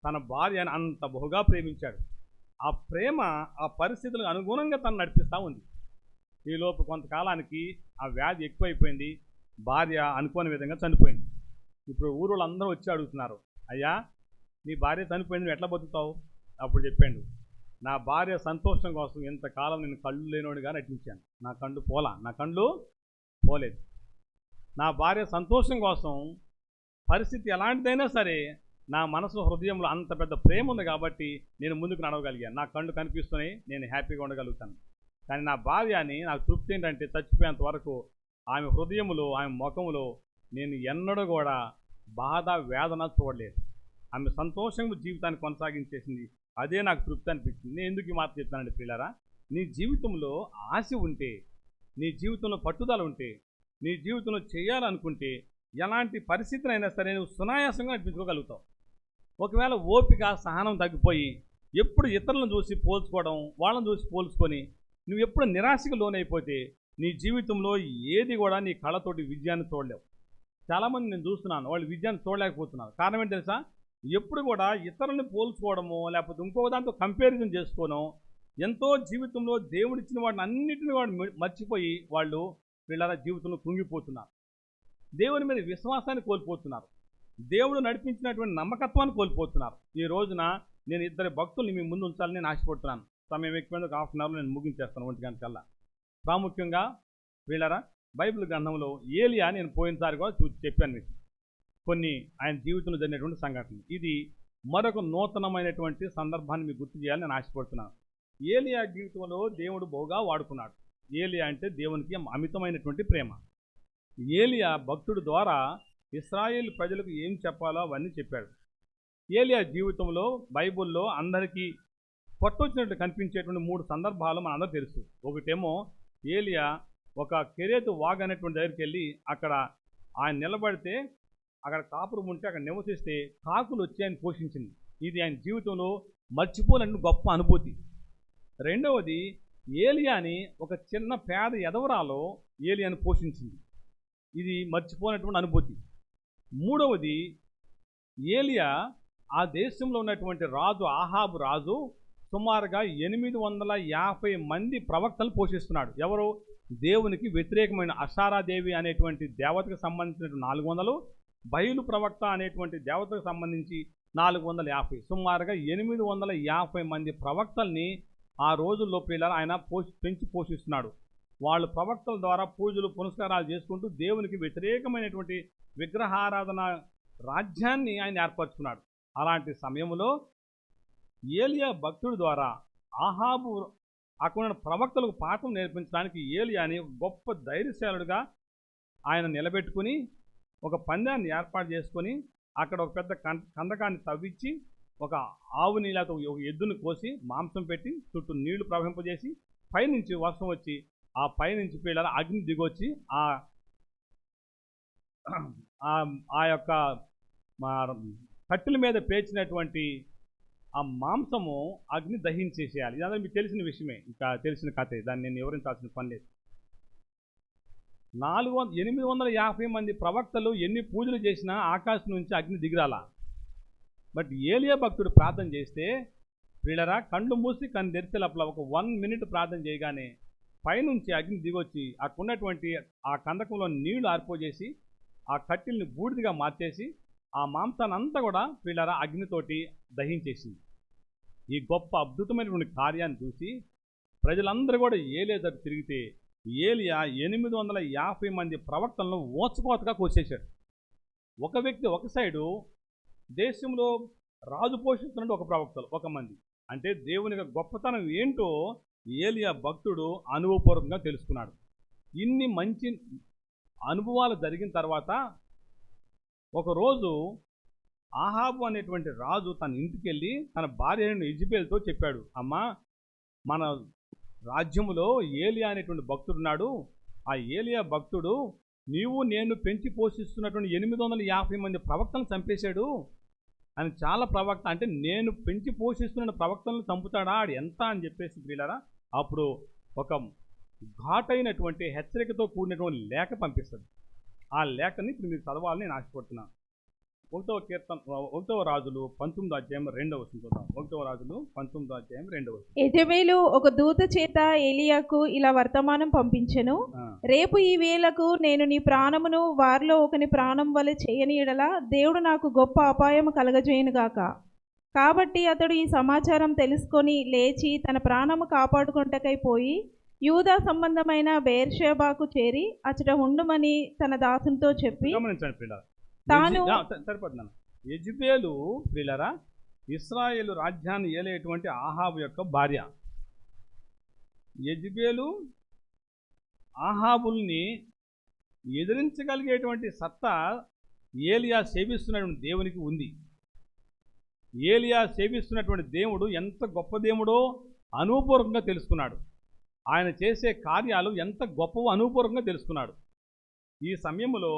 తన భార్యను అంత బహుగా ప్రేమించాడు. ఆ ప్రేమ ఆ పరిస్థితులకు అనుగుణంగా తను నడిపిస్తూ ఉంది. ఈలోపు కొంతకాలానికి ఆ వ్యాధి ఎక్కువైపోయింది. భార్య అనుకోని విధంగా చనిపోయింది. ఇప్పుడు ఊరోళ్ళు అందరూ వచ్చి అడుగుతున్నారు, అయ్యా నీ భార్య చనిపోయింది, నువ్వు ఎట్లా బతుకుతావు? అప్పుడు చెప్పాడు, నా భార్య సంతోషం కోసం ఇంతకాలం నేను కళ్ళు లేనోడిగా నటించాను, నా కళ్ళు పోలేదు. నా భార్య సంతోషం కోసం పరిస్థితి ఎలాంటిదైనా సరే నా మనసు హృదయంలో అంత పెద్ద ప్రేమ ఉంది కాబట్టి నేను ముందుకు నడవగలిగాను. నా కళ్ళు కనిపిస్తున్నాయి, నేను హ్యాపీగా ఉండగలుగుతాను. కానీ నా భార్యని నాకు తృప్తి ఏంటంటే, చచ్చిపోయేంత వరకు ఆమె హృదయములో, ఆమె ముఖములో నేను ఎన్నడూ కూడా బాధ వేదన చూడలేదు. ఆమె సంతోషంగా జీవితాన్ని కొనసాగించేసింది. అదే నాకు తృప్తి అనిపించింది. నేను ఎందుకు ఈ మాట చెప్తానండి పిల్లరా, నీ జీవితంలో ఆశ ఉంటే, నీ జీవితంలో పట్టుదల ఉంటే, నీ జీవితంలో చేయాలనుకుంటే ఎలాంటి పరిస్థితినైనా సరే నువ్వు సునాయాసంగా నడిపించుకోగలుగుతావు. ఒకవేళ ఓపిక, సహనం తగ్గిపోయి ఎప్పుడు ఇతరులను చూసి పోల్చుకోవడం, వాళ్ళని చూసి పోల్చుకొని నువ్వు ఎప్పుడు నిరాశకు లోనైపోతే నీ జీవితంలో ఏది కూడా నీ కళ్ళతోటి విజయాన్ని చూడలేవు. చాలామంది నేను చూస్తున్నాను, వాళ్ళు విజయాన్ని చూడలేకపోతున్నారు. కారణం ఏంటి తెలుసా? ఎప్పుడు కూడా ఇతరులని పోల్చుకోవడము, లేకపోతే ఇంకొక దాంతో కంపారిజన్ చేసుకోవడం, ఎంతో జీవితంలో దేవుడిచ్చిన వాటిని అన్నిటిని వాడు మర్చిపోయి వాళ్ళు వీళ్ళ జీవితంలో కుంగిపోతున్నారు. దేవుని మీద విశ్వాసాన్ని కోల్పోతున్నారు. దేవుడు నడిపించినటువంటి నమ్మకత్వాన్ని కోల్పోతున్నారు. ఈ రోజున నేను 2 భక్తుల్ని మీ ముందు ఉంచాలని నేను ఆశపడుతున్నాను. సమయం ఎక్కువ హాఫ్ అన్ అవర్లో నేను ముగించేస్తాను 1 గంట కల్లా. ప్రాముఖ్యంగా వీళ్ళరా బైబిల్ గ్రంథంలో ఏలియా నేను పోయినసారి కూడా చెప్పాను మీకు కొన్ని ఆయన జీవితంలో జరిగినటువంటి సంఘటనలు. ఇది మరొక నూతనమైనటువంటి సందర్భాన్ని మీకు గుర్తు చేయాలని నేను ఆశపడుతున్నాను. ఏలియా జీవితంలో దేవుడు బహుగా వాడుకున్నాడు. ఏలియా అంటే దేవునికి అమితమైనటువంటి ప్రేమ. ఏలియా భక్తుడి ద్వారా ఇశ్రాయేలు ప్రజలకు ఏం చెప్పాలో అవన్నీ చెప్పాడు. ఏలియా జీవితంలో బైబిల్లో అందరికీ కొట్టొచ్చినట్టు కనిపించేటువంటి 3 సందర్భాలు మన అందరూ తెలుసు. ఒకటేమో ఏలియా ఒక కెరేతు వాగ్ అనేటువంటి దగ్గరికి వెళ్ళి అక్కడ ఆయన నిలబడితే అక్కడ కాపురం ఉంటే అక్కడ నివసిస్తే కాకులు వచ్చి ఆయన పోషించింది. ఇది ఆయన జీవితంలో మర్చిపోలేని గొప్ప అనుభూతి. రెండవది ఏలియాని ఒక చిన్న పేద ఎదవరాలో ఏలియాని పోషించింది. ఇది మర్చిపోయినటువంటి అనుభూతి. మూడవది ఏలియా ఆ దేశంలో ఉన్నటువంటి రాజు ఆహాబు రాజు సుమారుగా 850 మంది ప్రవక్తలు పోషిస్తున్నాడు. ఎవరు? దేవునికి వ్యతిరేకమైన అషారాదేవి అనేటువంటి దేవతకు సంబంధించినటువంటి 400, బయలు ప్రవక్త అనేటువంటి దేవతకు సంబంధించి 450, సుమారుగా 850 మంది ప్రవక్తల్ని ఆ రోజుల్లో పిల్లలు ఆయన పెంచి పోషిస్తున్నాడు. వాళ్ళు ప్రవక్తల ద్వారా పూజలు పునస్కారాలు చేసుకుంటూ దేవునికి వ్యతిరేకమైనటువంటి విగ్రహారాధన రాజ్యాన్ని ఆయన ఏర్పరచుకున్నాడు. అలాంటి సమయంలో ఏలియా భక్తుడి ద్వారా ఆహాబు అక్కడ ప్రవక్తలకు పాఠం నేర్పించడానికి ఏలియాని గొప్ప ధైర్యశాలుడుగా ఆయన నిలబెట్టుకుని ఒక పందాన్ని ఏర్పాటు చేసుకొని అక్కడ ఒక పెద్ద కందకాన్ని తవ్వించి ఒక ఆవుని లేకపోతే ఒక ఎద్దుని కోసి మాంసం పెట్టి చుట్టూ నీళ్లు ప్రవహింపజేసి పైనుంచి వర్షం వచ్చి ఆ పైనుంచి పిల్లల అగ్ని దిగొచ్చి ఆ యొక్క కట్టెల మీద పేర్చినటువంటి ఆ మాంసము అగ్ని దహించేసేయాలి. ఇదంతా మీకు తెలిసిన విషయమే, ఇంకా తెలిసిన కథే, దాన్ని నేను వివరించాల్సిన పని లేదు. 850 మంది ప్రవక్తలు ఎన్ని పూజలు చేసినా ఆకాశం నుంచి అగ్ని దిగిరాల. బట్ ఏలియా భక్తుడు ప్రార్థన చేస్తే వీళ్ళరా కళ్ళు మూసి కన్ను తెరిచే లోపల ఒక 1 మినిట్ ప్రార్థన చేయగానే పైనుంచి అగ్ని దిగొచ్చి అక్కడ ఉన్నటువంటి ఆ కందకంలో నీళ్లు ఆర్పోజేసి ఆ కట్టెల్ని బూడిదిగా మార్చేసి ఆ మాంసాన్ని అంతా కూడా వీళ్ళరా అగ్నితోటి దహించేసింది. ఈ గొప్ప అద్భుతమైనటువంటి కార్యాన్ని చూసి ప్రజలందరూ కూడా ఏలియా దగ్గర తిరిగితే ఏలియా 850 మంది ప్రవక్తలను ఓచకోతగా కోసేశాడు. ఒక వ్యక్తి ఒక సైడు దేశంలో రాజు పోషిస్తున్నట్టు ఒక ప్రవక్తలు ఒక మంది. అంటే దేవుని గొప్పతనం ఏంటో ఏలియా భక్తుడు అనుభవపూర్వకంగా తెలుసుకున్నాడు. ఇన్ని మంచి అనుభవాలు జరిగిన తర్వాత ఒకరోజు ఆహాబు అనేటువంటి రాజు తన ఇంటికి వెళ్ళి తన భార్య యెజబెల్తో చెప్పాడు, అమ్మా మన రాజ్యంలో ఏలియా అనేటువంటి భక్తుడు ఉన్నాడు. ఆ ఏలియా భక్తుడు నీవు నేను పెంచి పోషిస్తున్నటువంటి 850 మంది ప్రవక్తలను చంపేశాడు అని. చాలా ప్రవక్త అంటే నేను పెంచి పోషిస్తున్న ప్రవక్తలను చంపుతాడా ఆడు ఎంత అని చెప్పేసి వీళ్ళరా అప్పుడు ఒక ఘాటైనటువంటి హెచ్చరికతో కూడినటువంటి లేఖ పంపిస్తుంది. ఆ లేఖని ఇప్పుడు మీరు చదవాలని నేను ఆశపడుతున్నాను. 1వ రాజులు 19వ అధ్యాయం 2వ వచనం చూద్దాం. 1వ రాజులు 19వ అధ్యాయం 2వ వచనం. యెజబెలు ఒక దూత చేత ఏలియాకు ఇలా వర్తమానం పంపించెను, రేపు ఈ వేళకు నేను నీ ప్రాణమును వారిలో ఒకని ప్రాణం వలె చేయని యెడల దేవుడు నాకు గొప్ప అపాయము కలగజేయునుగాక. కాబట్టి అతడు ఈ సమాచారం తెలుసుకొని లేచి తన ప్రాణము కాపాడుకొంటకై పోయి యూదా సంబంధమైన బెయేర్షెబాకు చేరి అచ్చట ఉండుమని తన దాసునితో చెప్పి తాను సరిపోతున్నాను. యెజబెలు ప్రియులారా ఇశ్రాయేలు రాజ్యాన్ని ఏలేటువంటి ఆహాబు యొక్క భార్య. యెజబెలు ఆహాబుల్ని ఎదిరించగలిగేటువంటి సత్తా ఏలియా సేవిస్తున్నటువంటి దేవునికి ఉంది. ఏలియా సేవిస్తున్నటువంటి దేవుడు ఎంత గొప్ప దేవుడో అనుభవపూర్వకంగా తెలుసుకున్నాడు. ఆయన చేసే కార్యాలు ఎంత గొప్పవో అనుభవపూర్వకంగా తెలుసుకున్నాడు. ఈ సమయంలో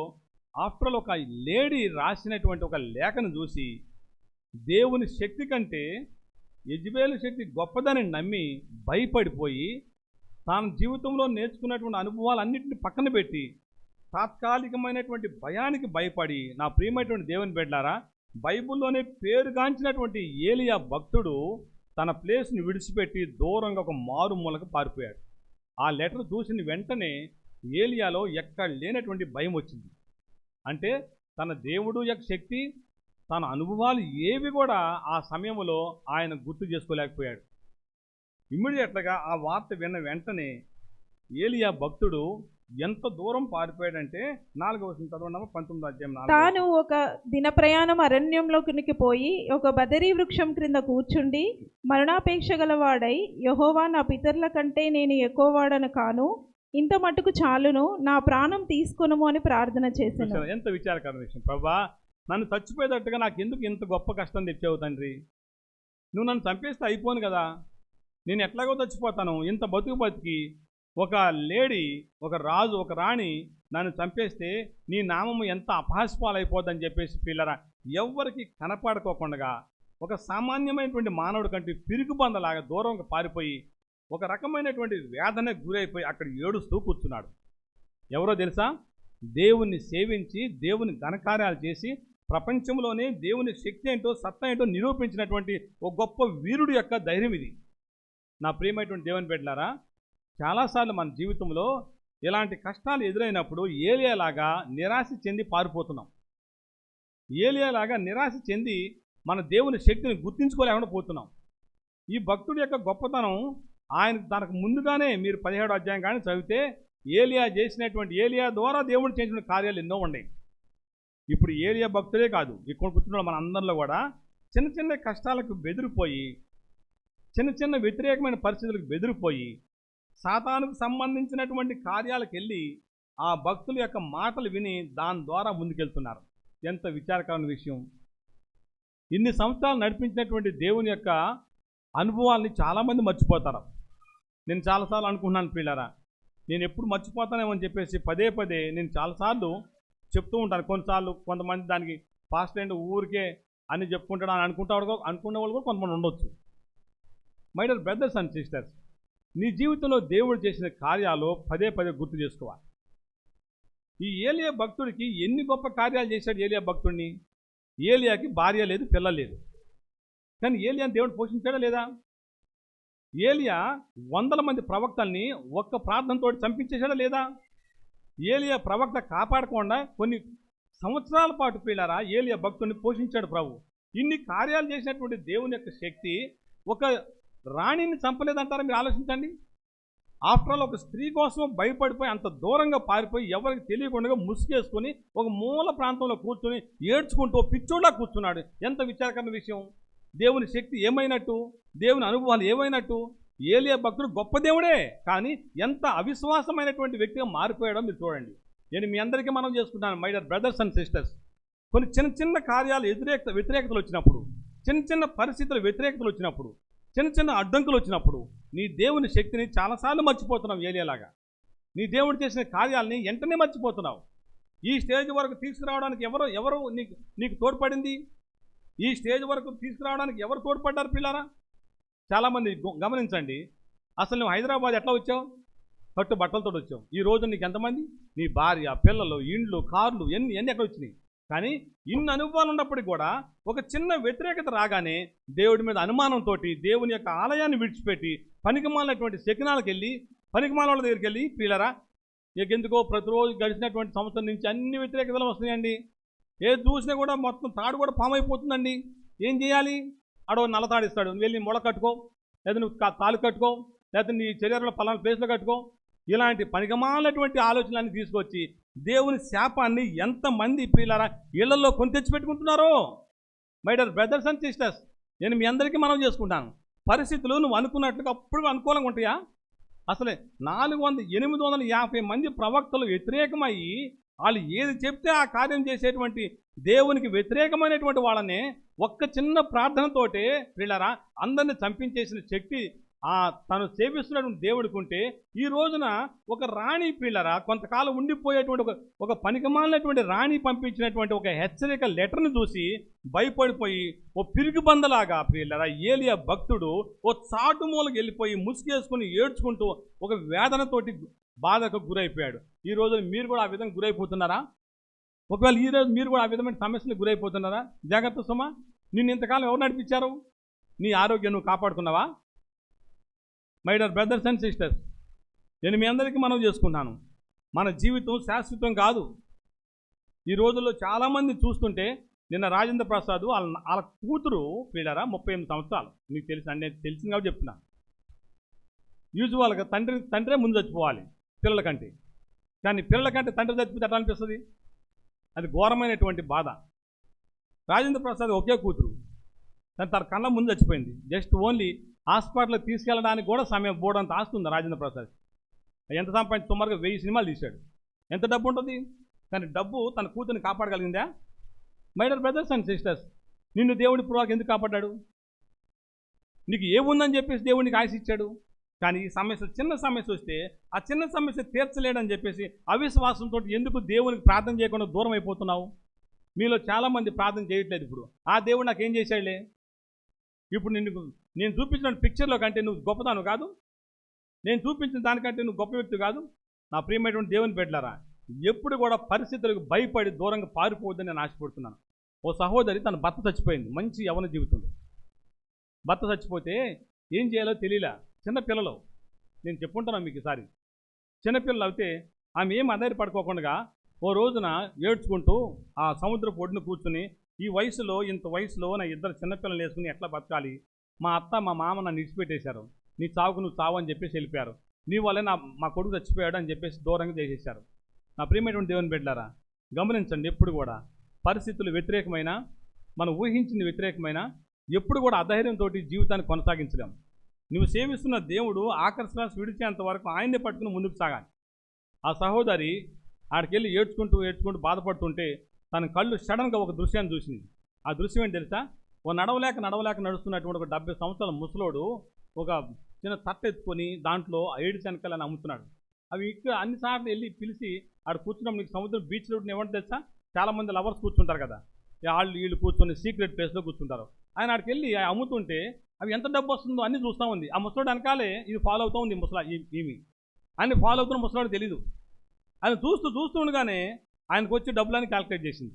ఆఫ్టర్ ఒక లేడీ రాసినటువంటి ఒక లేఖను చూసి దేవుని శక్తి కంటే యెజబెలు శక్తి గొప్పదని నమ్మి భయపడిపోయి తాను జీవితంలో నేర్చుకున్నటువంటి అనుభవాలన్నింటిని పక్కన పెట్టి తాత్కాలికమైనటువంటి భయానికి భయపడి, నా ప్రియమైనటువంటి దేవుని బిడ్డలారా, బైబిల్లోనే పేరుగాంచినటువంటి ఏలియా భక్తుడు తన ప్లేస్ని విడిచిపెట్టి దూరంగా ఒక మారుమూలకు పారిపోయాడు. ఆ లెటర్ చూసిన వెంటనే ఏలియాలో ఎక్కడ లేనటువంటి భయం వచ్చింది. అంటే తన దేవుడు యొక్క శక్తి, తన అనుభవాలు ఏవి కూడా ఆ సమయంలో ఆయన గుర్తు చేసుకోలేకపోయాడు. ఇమ్మీడియట్గా ఆ వార్త విన్న వెంటనే ఏలియా భక్తుడు ఎంత దూరం పారిపోయాడంటే 4వ వచనం చదవండి, 19వ అధ్యాయం 4వ వచనం. తాను ఒక దిన ప్రయాణం అరణ్యంలోకి పోయి ఒక బదరీ వృక్షం క్రింద కూర్చుండి మరణాపేక్ష గలవాడై, యెహోవా, నా పితరుల కంటే నేను ఎక్కువవాడను కాను, ఇంత మట్టుకు చాలును, నా ప్రాణం తీసుకొనుము అని ప్రార్థన చేశాను. ఎంత విచారకరమైన విషయం. ప్రభా, నన్ను చచ్చిపోయేటట్టుగా నాకు ఎందుకు ఇంత గొప్ప కష్టం తెచ్చావు తండ్రి? నువ్వు నన్ను చంపేస్తే అయిపోను కదా, నేను ఎట్లాగో చచ్చిపోతాను. ఇంత బతికి ఒక లేడీ, ఒక రాజు, ఒక రాణి నన్ను చంపేస్తే నీ నామము ఎంత అపహాస్పాలైపోద్దని చెప్పేసి పిల్లరా ఎవ్వరికి కనపడుకోకుండా ఒక సామాన్యమైనటువంటి మానవుడి కంటే పిరుగుబందలాగా దూరంగా పారిపోయి ఒక రకమైనటువంటి వేదనకు గురైపోయి అక్కడ ఏడుస్తూ కూర్చున్నాడు. ఎవరో తెలుసా? దేవుణ్ణి సేవించి దేవుని ఘనకార్యాలు చేసి ప్రపంచంలోనే దేవుని శక్తి ఏంటో, సత్తా ఏంటో నిరూపించినటువంటి ఒక గొప్ప వీరుడి యొక్క ధైర్యం ఇది. నా ప్రియమైనటువంటి దేవుని బిడ్డలారా, చాలాసార్లు మన జీవితంలో ఇలాంటి కష్టాలు ఎదురైనప్పుడు ఏలియాలాగా నిరాశ చెంది పారిపోతున్నాం. ఏలియాలాగా నిరాశ చెంది మన దేవుని శక్తిని గుర్తించుకోలేకుండా పోతున్నాం. ఈ భక్తుడి యొక్క గొప్పతనం ఆయన తనకు ముందుగానే మీరు 17వ అధ్యాయం కానీ చదివితే ఏలియా ద్వారా దేవుడు చేసిన కార్యాలు ఎన్నో ఉన్నాయి. ఇప్పుడు ఏలియా భక్తులే కాదు, ఇక్కడ కూర్చున్న మన అందరిలో కూడా చిన్న చిన్న కష్టాలకు బెదిరిపోయి, చిన్న చిన్న వ్యతిరేకమైన పరిస్థితులకు బెదిరిపోయి సాతానుకు సంబంధించినటువంటి కార్యాలకు వెళ్ళి ఆ భక్తుల యొక్క మాటలు విని దాని ద్వారా ముందుకెళ్తున్నారు. ఎంత విచారకరమైన విషయం. ఇన్ని సంవత్సరాలు నడిపించినటువంటి దేవుని యొక్క అనుభవాల్ని చాలామంది మర్చిపోతారు. నేను చాలాసార్లు అనుకుంటున్నాను పిల్లరా, నేను ఎప్పుడు మర్చిపోతానేమో అని చెప్పేసి పదే నేను చాలాసార్లు చెప్తూ ఉంటాను. కొన్నిసార్లు కొంతమంది దానికి పాస్ట్ అండ్ ఊరికే అని చెప్పుకుంటాడు అని అనుకునే వాళ్ళు కూడా కొంతమంది ఉండొచ్చు. My dear brothers and sisters, నీ జీవితంలో దేవుడు చేసిన కార్యాలు పదే గుర్తు చేసుకోవాలి. ఈ ఏలియా భక్తుడికి ఎన్ని గొప్ప కార్యాలు చేశాడు ఏలియా భక్తుడిని. ఏలియాకి భార్య లేదు, పిల్ల లేదు, కానీ ఏలియాని దేవుడు పోషించాడా లేదా? ఏలియా 100 మంది ప్రవక్తల్ని ఒక్క ప్రార్థనతో చంపించేశాడా లేదా? ఏలియా ప్రవక్త కాపాడకుండా కొన్ని సంవత్సరాల పాటు పిల్లరా ఏలియా భక్తుడిని పోషించాడు ప్రభు. ఇన్ని కార్యాలు చేసినటువంటి దేవుని యొక్క శక్తి ఒక రాణిని చంపలేదంటారా? మీరు ఆలోచించండి. ఆఫ్టర్ ఆల్ ఒక స్త్రీ కోసం భయపడిపోయి అంత దూరంగా పారిపోయి ఎవరికి తెలియకుండా ముసుగేసుకొని ఒక మూల ప్రాంతంలో కూర్చొని ఏడ్చుకుంటూ పిచ్చోళ్ళ కూర్చున్నాడు. ఎంత విచారకరమైన విషయం. దేవుని శక్తి ఏమైనట్టు, దేవుని అనుభవాలు ఏమైనట్టు. ఏలియా భక్తుడు గొప్ప దేవుడే, కానీ ఎంత అవిశ్వాసమైనటువంటి వ్యక్తిగా మారిపోయాడో మీరు చూడండి. నేను మీ అందరికీ మనం చేసుకుంటాను my dear brothers and sisters. కొన్ని చిన్న కార్యాలు వ్యతిరేకతలు వచ్చినప్పుడు, చిన్న పరిస్థితుల వ్యతిరేకతలు వచ్చినప్పుడు, చిన్న అడ్డంకులు వచ్చినప్పుడు నీ దేవుని శక్తిని చాలాసార్లు మర్చిపోతున్నావు. ఏలియాలాగా నీ దేవుడు చేసిన కార్యాలని వెంటనే మర్చిపోతున్నావు. ఈ స్టేజ్ వరకు తీసుకురావడానికి ఎవరు నీకు తోడ్పడింది? ఈ స్టేజ్ వరకు తీసుకురావడానికి ఎవరు తోడ్పడ్డారు పిల్లారా? చాలామంది గమనించండి. అసలు నువ్వు హైదరాబాద్ ఎట్లా వచ్చావు? కట్టు బట్టలతో వచ్చావు. ఈ రోజు నీకు ఎంతమంది? నీ భార్య, పిల్లలు, ఇండ్లు, కార్లు ఎన్ని ఎక్కడ వచ్చినాయి? కానీ ఇన్ని అనుభవాలు ఉన్నప్పటికీ కూడా ఒక చిన్న వ్యతిరేకత రాగానే దేవుడి మీద అనుమానంతో దేవుని యొక్క ఆలయాన్ని విడిచిపెట్టి పనికిమాలినటువంటి శకునాలకు వెళ్ళి, పనికిమాల వాళ్ళ దగ్గరికి వెళ్ళి పిల్లరా ఎందుకో ప్రతిరోజు గడిచినటువంటి సంవత్సరం నుంచి అన్ని వ్యతిరేకతలు వస్తున్నాయండి. ఏది చూసినా కూడా మొత్తం తాడు కూడా పాము అయిపోతుందండి. ఏం చేయాలి? ఆడో నల్ల తాడిస్తాడు, నువ్వు వెళ్ళి మొల కట్టుకో, లేదా నువ్వు తాలు కట్టుకో, లేదా నీ శరీరంలో పలానా ప్లేస్లో కట్టుకో. ఇలాంటి పనికిమాలినటువంటి ఆలోచనలన్నీ తీసుకొచ్చి దేవుని శాపాన్ని ఎంతమంది పిల్లరా ఇళ్లలో కొని తెచ్చిపెట్టుకుంటున్నారో. My dear brothers and sisters, నేను మీ అందరికీ మనం చేసుకుంటాను. పరిస్థితులు నువ్వు అనుకున్నట్టుగా అప్పుడు అనుకూలంగా ఉంటాయా? అసలే 850 మంది ప్రవక్తలు వ్యతిరేకమయ్యి వాళ్ళు ఏది చెప్తే ఆ కార్యం చేసేటువంటి దేవునికి వ్యతిరేకమైనటువంటి వాళ్ళనే ఒక్క చిన్న ప్రార్థనతోటే పిల్లరా అందరిని చంపించేసిన శక్తి తను సేవిస్తున్నటువంటి దేవుడికి ఉంటే ఈ రోజున ఒక రాణి పిల్లరా కొంతకాలం ఉండిపోయేటువంటి ఒక పనికిమాలినటువంటి రాణి పంపించినటువంటి ఒక హెచ్చరిక లెటర్ని చూసి భయపడిపోయి ఓ పిరిగిబందలాగా పిల్లరా ఏలియా భక్తుడు ఓ చాటుమూలకి వెళ్ళిపోయి ముసుగేసుకుని ఏడ్చుకుంటూ ఒక వేదనతోటి బాధకు గురైపోయాడు. ఈ రోజు మీరు కూడా ఆ విధంగా గురైపోతున్నారా? ఒకవేళ ఈరోజు మీరు కూడా ఆ విధమైన సమస్యలకు గురైపోతున్నారా? జాగ్రత్త సుమా. నిన్ను ఇంతకాలం ఎవరు నడిపించారు? నీ ఆరోగ్యం నువ్వు కాపాడుకున్నావా? My dear brothers and sisters, నేను మీ అందరికీ మనవి చేసుకుంటాను, మన జీవితం శాశ్వతం కాదు. ఈ రోజుల్లో చాలామంది చూస్తుంటే నిన్న రాజేంద్ర ప్రసాద్ వాళ్ళ కూతురు పిల్లరా 38 సంవత్సరాలు. మీకు తెలిసింది కాబట్టి చెప్తున్నాను. యూజువల్గా తండ్రే ముందు చచ్చిపోవాలి పిల్లల కంటే, కానీ పిల్లల కంటే తండ్రి చచ్చిపోతే ఎట్లా అనిపిస్తుంది? అది ఘోరమైనటువంటి బాధ. రాజేంద్ర ప్రసాద్ ఒకే కూతురు, తన కళ్ళ ముందు చచ్చిపోయింది. జస్ట్ ఓన్లీ హాస్పిటల్కి తీసుకెళ్ళడానికి కూడా సమయం బోర్డంత ఆస్తుంది రాజేంద్ర ప్రసాద్. ఎంత సంపాదించి సుమారుగా 1000 సినిమాలు తీశాడు. ఎంత డబ్బు ఉంటుంది? కానీ డబ్బు తన కూతురిని కాపాడగలిగిందా? My dear brothers and sisters, నిన్ను దేవుడి పూర్వక ఎందుకు కాపాడాడు? నీకు ఏముందని చెప్పేసి దేవుడికి ఆశ ఇచ్చాడు. కానీ ఈ సమస్య, చిన్న సమస్య వస్తే ఆ చిన్న సమస్య తీర్చలేడని చెప్పేసి అవిశ్వాసంతో ఎందుకు దేవునికి ప్రార్థన చేయకుండా దూరం అయిపోతున్నావు? మీలో చాలామంది ప్రార్థన చేయట్లేదు. ఇప్పుడు ఆ దేవుడు నాకేం చేశాడులే, ఇప్పుడు నేను చూపించిన పిక్చర్లో కంటే నువ్వు గొప్పదాను కాదు, నేను చూపించిన దానికంటే నువ్వు గొప్ప వ్యక్తి కాదు. నా ప్రియమైనటువంటి దేవుని బిడ్డలారా, ఎప్పుడు కూడా పరిస్థితులకు భయపడి దూరంగా పారిపోవద్దని నేను ఆశపడుతున్నాను. ఓ సహోదరి తన భర్త చచ్చిపోయింది, మంచి యవన జీవితంలో. భర్త చచ్చిపోతే ఏం చేయాలో తెలియలే. చిన్నపిల్లలు, నేను చెప్పుకుంటున్నాను మీకు ఈసారి, చిన్నపిల్లలు అయితే ఆమె ఏం ఆధారపడుకోకుండా ఓ రోజున ఏడ్చుకుంటూ ఆ సముద్రపు ఒడ్డున కూర్చుని, ఈ వయసులో ఇంత వయసులో నా 2 చిన్నపిల్లలు వేసుకుని ఎట్లా బతకాలి? మా అత్త మా మామ నన్ను విడిచిపెట్టేశారు, నీ చావుకు నువ్వు చావు అని చెప్పేసి వెళ్ళిపోయారు, నీ వల్లే మా కొడుకు చచ్చిపోయాడు అని చెప్పేసి దూరంగా చేసేసారు. నా ప్రియమైనటువంటి దేవుని బిడ్డలారా, గమనించండి, ఎప్పుడు కూడా పరిస్థితులు వ్యతిరేకమైన, మనం ఊహించింది వ్యతిరేకమైన, ఎప్పుడు కూడా అధైర్యంతో జీవితాన్ని కొనసాగించలేము. నువ్వు సేవిస్తున్న దేవుడు ఆఖరి శ్వాస విడిచేంత వరకు ఆయన్నే పట్టుకుని ముందుకు సాగాలి. ఆ సహోదరి ఆడికెళ్ళి ఏడ్చుకుంటూ బాధపడుతుంటే తన కళ్ళు సడన్గా ఒక దృశ్యాన్ని చూసింది. ఆ దృశ్యం ఏంటి తెలుసా? ఓ నడవలేక నడుస్తున్నటువంటి ఒక 70 సంవత్సరాల ముసలోడు ఒక చిన్న తట్ట ఎత్తుకొని దాంట్లో 7 శనకలని అమ్ముతున్నాడు. అవి ఇక్కడ అన్నిసార్లు వెళ్ళి పిలిచి ఆడ కూర్చున్నాం. నీకు సముద్రం బీచ్లో ఏమంటే తెలుసా? చాలామంది లవర్స్ కూర్చుంటారు కదా, వీళ్ళు కూర్చొని సీక్రెట్ ప్లేస్లో కూర్చుంటారు. ఆయన ఆడికి వెళ్ళి అమ్ముతుంటే అవి ఎంత డబ్బు వస్తుందో అన్నీ చూస్తూ ఉంది. ఆ ముసలోడు వెనకాలే ఇది ఫాలో అవుతూ ఉంది. ఈమె అన్ని ఫాలో అవుతున్న ముసలోడు తెలీదు. ఆయన చూస్తుండగానే ఆయనకు వచ్చి డబ్బులని క్యాల్కులేట్ చేసింది.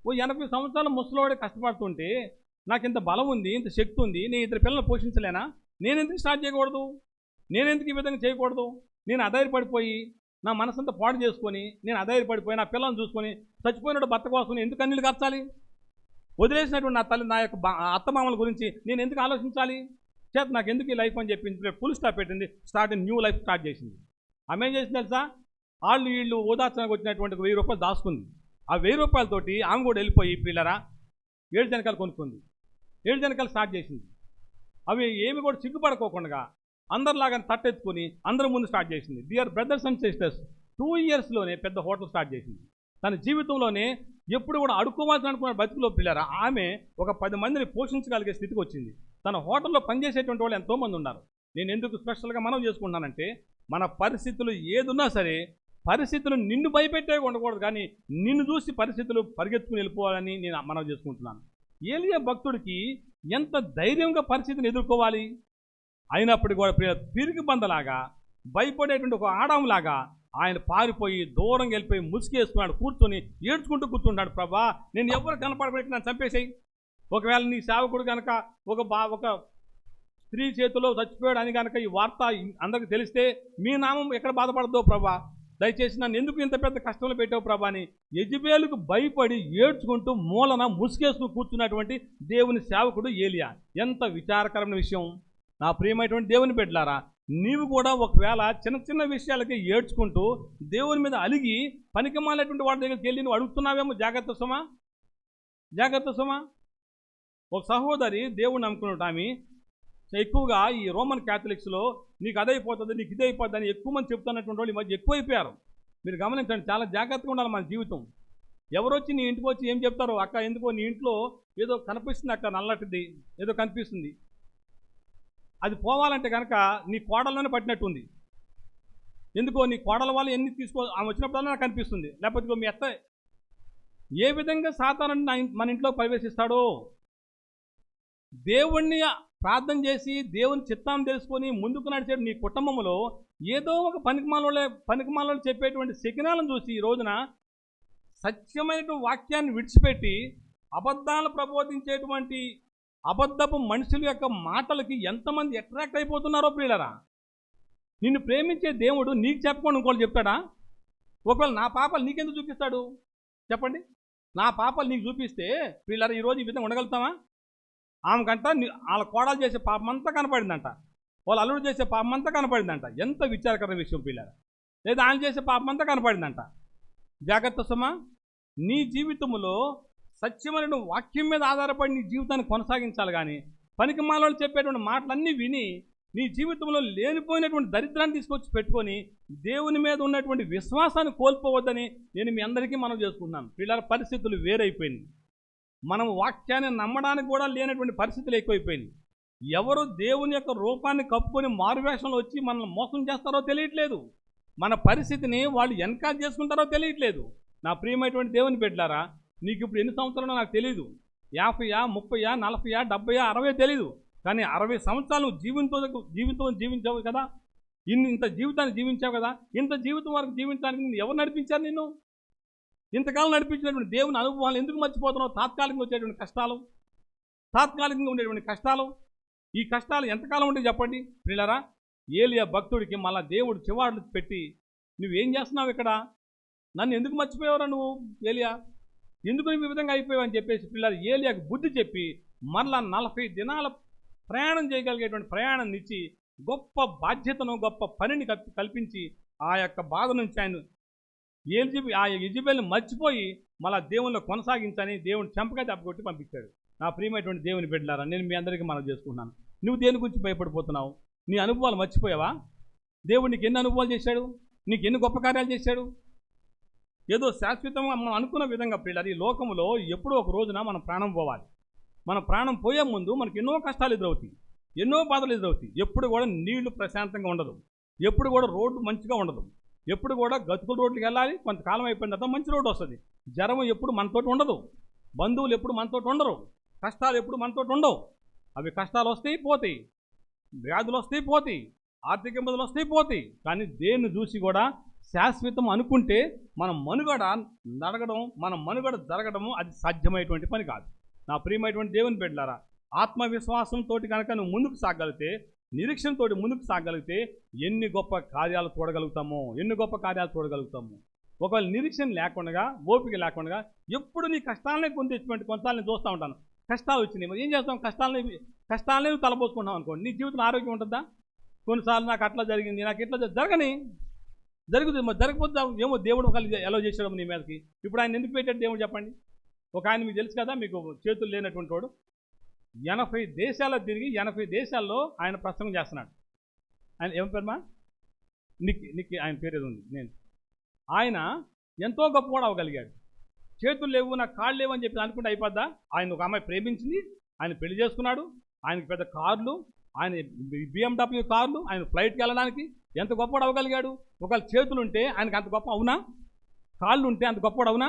ఓ 80 సంవత్సరాల ముసలోడే కష్టపడుతుంటే నాకు ఇంత బలం ఉంది, ఇంత శక్తి ఉంది, నేను 2 పిల్లలను పోషించలేనా? నేనెందుకు స్టార్ట్ చేయకూడదు? నేనెందుకు ఈ విధంగా చేయకూడదు? నేను అధైర్యపడిపోయి నా మనసంతా పాడు చేసుకొని, నేను అధైర్యపడిపోయి నా పిల్లలను చూసుకొని చచ్చిపోయినట్టు భర్త కోసం ఎందుకు కన్నీళ్ళు కార్చాలి? వదిలేసినటువంటి నా తల్లి, నా యొక్క అత్తమామల గురించి నేను ఎందుకు ఆలోచించాలి? నాకు ఎందుకు ఈ లైఫ్ అని చెప్పింది, ఫుల్ స్టాప్ పెట్టింది, న్యూ లైఫ్ స్టార్ట్ చేసింది. ఆమె ఏం చేసింది తెలుసా? వీళ్ళు ఓదార్చడానికి వచ్చినటువంటి 1000 రూపాయలు దాచుకుంది. ఆ 1000 రూపాయలతోటి ఆమె కూడా వెళ్ళిపోయి పిల్లరా 7 జనకాలు కొనుక్కుంది. 7 జనకాలు స్టార్ట్ చేసింది. అవి ఏమి కూడా సిగ్గుపడుకోకుండా అందరిలాగా తట్టెత్తుకొని అందరి ముందు స్టార్ట్ చేసింది. డియర్ బ్రదర్స్ అండ్ సిస్టర్స్, 2 ఇయర్స్లోనే పెద్ద హోటల్ స్టార్ట్ చేసింది. తన జీవితంలోనే ఎప్పుడు కూడా అడుక్కోవాల్సిన అనుకున్న బతుకులో పిల్లరా ఆమె ఒక 10 మందిని పోషించగలిగే స్థితికి వచ్చింది. తన హోటల్లో పనిచేసేటువంటి వాళ్ళు ఎంతోమంది ఉన్నారు. నేను ఎందుకు స్పెషల్గా మనం చేసుకుంటున్నానంటే, మన పరిస్థితులు ఏదున్నా సరే పరిస్థితులు నిన్ను భయపెట్టే ఉండకూడదు, కానీ నిన్ను చూసి పరిస్థితులు పరిగెత్తుకుని వెళ్ళిపోవాలని నేను మనం చేసుకుంటున్నాను. ఏలియా భక్తుడికి ఎంత ధైర్యంగా పరిస్థితిని ఎదుర్కోవాలి? అయినప్పుడు కూడా పిరికి బందలాగా భయపడేటువంటి ఒక ఆడంలాగా ఆయన పారిపోయి దూరంగా వెళ్ళిపోయి ముసుగేసుకున్నాడు, కూర్చొని ఏడ్చుకుంటూ కూర్చుంటాడు. ప్రభా, నేను ఎవరు కనపడబెట్టి నన్ను చంపేసాయి. ఒకవేళ నీ సేవకుడు కనుక ఒక స్త్రీ చేతిలో చచ్చిపోయాడు అని కనుక ఈ వార్త అందరికి తెలిస్తే మీ నామం ఎక్కడ బాధపడదో ప్రభా, దయచేసి నన్ను ఎందుకు ఇంత పెద్ద కష్టంలో పెట్టావు ప్రభా అని యెజబెలుకు భయపడి ఏడ్చుకుంటూ మూలన ముసుగేసుకుని కూర్చున్నటువంటి దేవుని సేవకుడు ఏలియా. ఎంత విచారకరమైన విషయం. నా ప్రియమైనటువంటి దేవుని బిడ్డలారా, నీవు కూడా ఒకవేళ చిన్న చిన్న విషయాలకి ఏడ్చుకుంటూ దేవుని మీద అలిగి పనికిమాలినటువంటి వాడి దగ్గరికి వెళ్ళి నువ్వు అడుగుతున్నావేమో. జాగ్రత్త సుమా. ఒక సహోదరి దేవుడిని నమ్ముకున్నట్టు ఆమె ఎక్కువగా ఈ రోమన్ క్యాథలిక్స్లో నీకు అదైపోతుంది, నీకు ఇదైపోతుంది అని ఎక్కువ మంది చెప్తున్నటువంటి వాళ్ళు ఈ మధ్య ఎక్కువైపోయారు. మీరు గమనించండి, చాలా జాగ్రత్తగా ఉండాలి మన జీవితం. ఎవరొచ్చి నీ ఇంటికి వచ్చి ఏం చెప్తారో, అక్క ఎందుకో నీ ఇంట్లో ఏదో కనిపిస్తుంది, అక్క నల్లటిది ఏదో కనిపిస్తుంది, అది పోవాలంటే కనుక నీ కోడల్లోనే పట్టినట్టుంది. ఎందుకో నీ కోడల వాళ్ళు ఎన్ని ఆమె వచ్చినప్పుడల్లా నాకు అనిపిస్తుంది. లేకపోతే మీ అత్త ఏ విధంగా సాతానుడు మన ఇంట్లో ప్రవేశిస్తాడో, దేవుణ్ణి ప్రార్థన చేసి దేవుని చిత్తాన్ని తెలుసుకొని ముందుకు నడిచే నీ కుటుంబంలో ఏదో ఒక పనికిమాలలో చెప్పేటువంటి శకినాలను చూసి ఈ రోజున సత్యమైనటువంటి వాక్యాన్ని విడిచిపెట్టి అబద్ధాలు ప్రబోధించేటువంటి అబద్ధపు మనుషుల యొక్క మాటలకి ఎంతమంది అట్రాక్ట్ అయిపోతున్నారో ప్రియులరా. నిన్ను ప్రేమించే దేవుడు నీకు చెప్పకుండా ఇంకోళ్ళు చెప్తాడా? ఒకవేళ నా పాపాలు నీకెందుకు చూపిస్తాడు చెప్పండి? నా పాపాలు నీకు చూపిస్తే ప్రియులరా ఈరోజు ఈ విధంగా ఉండగలుగుతామా? ఆమెకంట వాళ్ళ కోడలు చేసే పాపమంతా కనపడిందంట, వాళ్ళు అల్లుడు చేసే పాపమంతా కనపడిందంట. ఎంత విచారకరమైన విషయం పిల్లరా. లేదా ఆయన చేసే పాపమంతా కనపడిందంట. జాగ్రత్త సుమా, నీ జీవితంలో సత్యమైన వాక్యం మీద ఆధారపడి నీ జీవితాన్ని కొనసాగించాలి. కానీ పనికి మాలోళ్ళు చెప్పేటువంటి మాటలన్నీ విని నీ జీవితంలో లేనిపోయినటువంటి దరిద్రాన్ని తీసుకొచ్చి పెట్టుకొని దేవుని మీద ఉన్నటువంటి విశ్వాసాన్ని కోల్పోవద్దని నేను మీ అందరికీ మనం చేసుకుంటున్నాను. పిల్లల పరిస్థితులు వేరైపోయినాయి. మనం వాక్యాన్ని నమ్మడానికి కూడా లేనటువంటి పరిస్థితులు ఎక్కువైపోయినాయి. ఎవరు దేవుని యొక్క రూపాన్ని కప్పుకొని మారువేషంలో వచ్చి మనల్ని మోసం చేస్తారో తెలియట్లేదు. మన పరిస్థితిని వాళ్ళు ఎన్కాజ్ చేసుకుంటారో తెలియట్లేదు. నా ప్రియమైనటువంటి దేవుని బిడ్డలారా, నీకు ఇప్పుడు ఎన్ని సంవత్సరాలు నాకు తెలియదు. 50, 30, 40, 70, 60 తెలియదు. కానీ 60 సంవత్సరాలు జీవితం జీవించావు కదా, ఇంత జీవితాన్ని జీవించావు కదా. ఇంత జీవితం వరకు జీవించడానికి నిన్ను ఎవరు నడిపించారు? నిన్ను ఇంతకాలం నడిపించినటువంటి దేవుని అనుభవాలు ఎందుకు మర్చిపోతున్నావు? తాత్కాలికంగా వచ్చేటువంటి కష్టాలు, తాత్కాలికంగా ఉండేటువంటి కష్టాలు, ఈ కష్టాలు ఎంతకాలం ఉంటే చెప్పండి ప్రియులారా. ఏలియా భక్తుడికి మళ్ళా దేవుడు చివాట్లు పెట్టి నువ్వేం చేస్తున్నావు ఇక్కడ? నన్ను ఎందుకు మర్చిపోయావురా నువ్వు ఏలియా? ఎందుకు నువ్వు ఈ విధంగా అయిపోయావు అని చెప్పేసి పిల్లలు ఏలియాకు బుద్ధి చెప్పి మరలా 40 దినాల ప్రయాణం చేయగలిగేటువంటి ప్రయాణాన్ని ఇచ్చి గొప్ప బాధ్యతను గొప్ప పనిని కల్పించి ఆ యొక్క బాధ నుంచి ఆయన ఆ యెజబెల్ని మర్చిపోయి మళ్ళా దేవునిలో కొనసాగించని దేవుని చెంపగా దెబ్బకొట్టి పంపించాడు. నా ప్రియమైనటువంటి దేవుని బిడ్డలారా, నేను మీ అందరికీ మనం చేసుకుంటున్నాను. నువ్వు దేని గురించి భయపడిపోతున్నావు? నీ అనుభవాలు మర్చిపోయావా? దేవుడు నీకు ఎన్ని అనుభవాలు చేశాడు? నీకు ఎన్ని గొప్ప కార్యాలు చేశాడు? ఏదో శాశ్వతంగా మనం అనుకున్న విధంగా పిల్లలు ఈ లోకంలో ఎప్పుడో ఒక రోజున మనం ప్రాణం పోవాలి. మన ప్రాణం పోయే ముందు మనకు ఎన్నో కష్టాలు ఎదురవుతాయి, ఎన్నో బాధలు ఎదురవుతాయి. ఎప్పుడు కూడా నీళ్లు ప్రశాంతంగా ఉండదు, ఎప్పుడు కూడా రోడ్డు మంచిగా ఉండదు, ఎప్పుడు కూడా గతుకుల రోడ్లకు వెళ్ళాలి. కొంతకాలం అయిపోయిన తర్వాత మంచి రోడ్డు వస్తుంది. జ్వరం ఎప్పుడు మనతోటి ఉండదు, బంధువులు ఎప్పుడు మనతోటి ఉండరు, కష్టాలు ఎప్పుడు మనతోటి ఉండవు. అవి కష్టాలు వస్తాయి పోతాయి, వ్యాధులు వస్తాయి పోతాయి, ఆర్థిక ఇబ్బందులు వస్తాయి పోతాయి. కానీ దేన్ని చూసి కూడా శాశ్వతం అనుకుంటే మన మనుగడ నడగడం, మన మనుగడ జరగడము అది సాధ్యమైనటువంటి పని కాదు. నా ప్రియమైనటువంటి దేవుని బిడ్డలారా, ఆత్మవిశ్వాసంతో కనుక నువ్వు ముందుకు సాగలిగితే, నిరీక్షణతో ముందుకు సాగలిగితే ఎన్ని గొప్ప కార్యాలు చూడగలుగుతామో, ఎన్ని గొప్ప కార్యాలు చూడగలుగుతాము. ఒకవేళ నిరీక్షణ లేకుండా, ఓపిక లేకుండా ఎప్పుడు నీ కష్టాలనే పొందేటువంటి కొంతసార్లు నేను చూస్తూ ఉంటాను. కష్టాలు వచ్చినాయి, మరి ఏం చేస్తాం? కష్టాలనే నువ్వు తలపోసుకుంటాం అనుకోండి, నీ జీవితంలో ఆరోగ్యం ఉంటుందా? కొన్నిసార్లు నాకు అట్లా జరిగింది, నాకు ఇట్లా జరుగుతుంది. మరి జరగకపోతే ఏమో దేవుడు ఒకళ్ళు ఎలా చేసాడు నీ మీదకి. ఇప్పుడు ఆయన ఎందుకు పెట్టాడు దేవుడు చెప్పండి? ఒక ఆయన మీకు తెలుసు కదా, మీకు చేతులు లేనటువంటి వాడు 80 దేశాల్లో తిరిగి 80 దేశాల్లో ఆయన ప్రసంగం చేస్తున్నాడు. ఆయన ఏం పేరుమా? నీకు ఆయన పేరు ఏది ఉంది? ఆయన ఎంతో గొప్పవాడు అవ్వగలిగాడు. చేతులు లేవు, నాకు కాళ్ళు లేవు అని చెప్పి అనుకుంటే అయిపోద్దా? ఆయన ఒక అమ్మాయి ప్రేమించింది, ఆయన పెళ్లి చేసుకున్నాడు, ఆయనకి పెద్ద కార్లు, ఆయన BMW కార్లు, ఆయన ఫ్లైట్కి వెళ్ళడానికి ఎంత గొప్పవాడు అవ్వగలిగాడు. ఒకవేళ చేతులు ఉంటే ఆయనకి అంత గొప్ప అవునా? కాళ్ళు ఉంటే అంత గొప్పవాడు అవునా?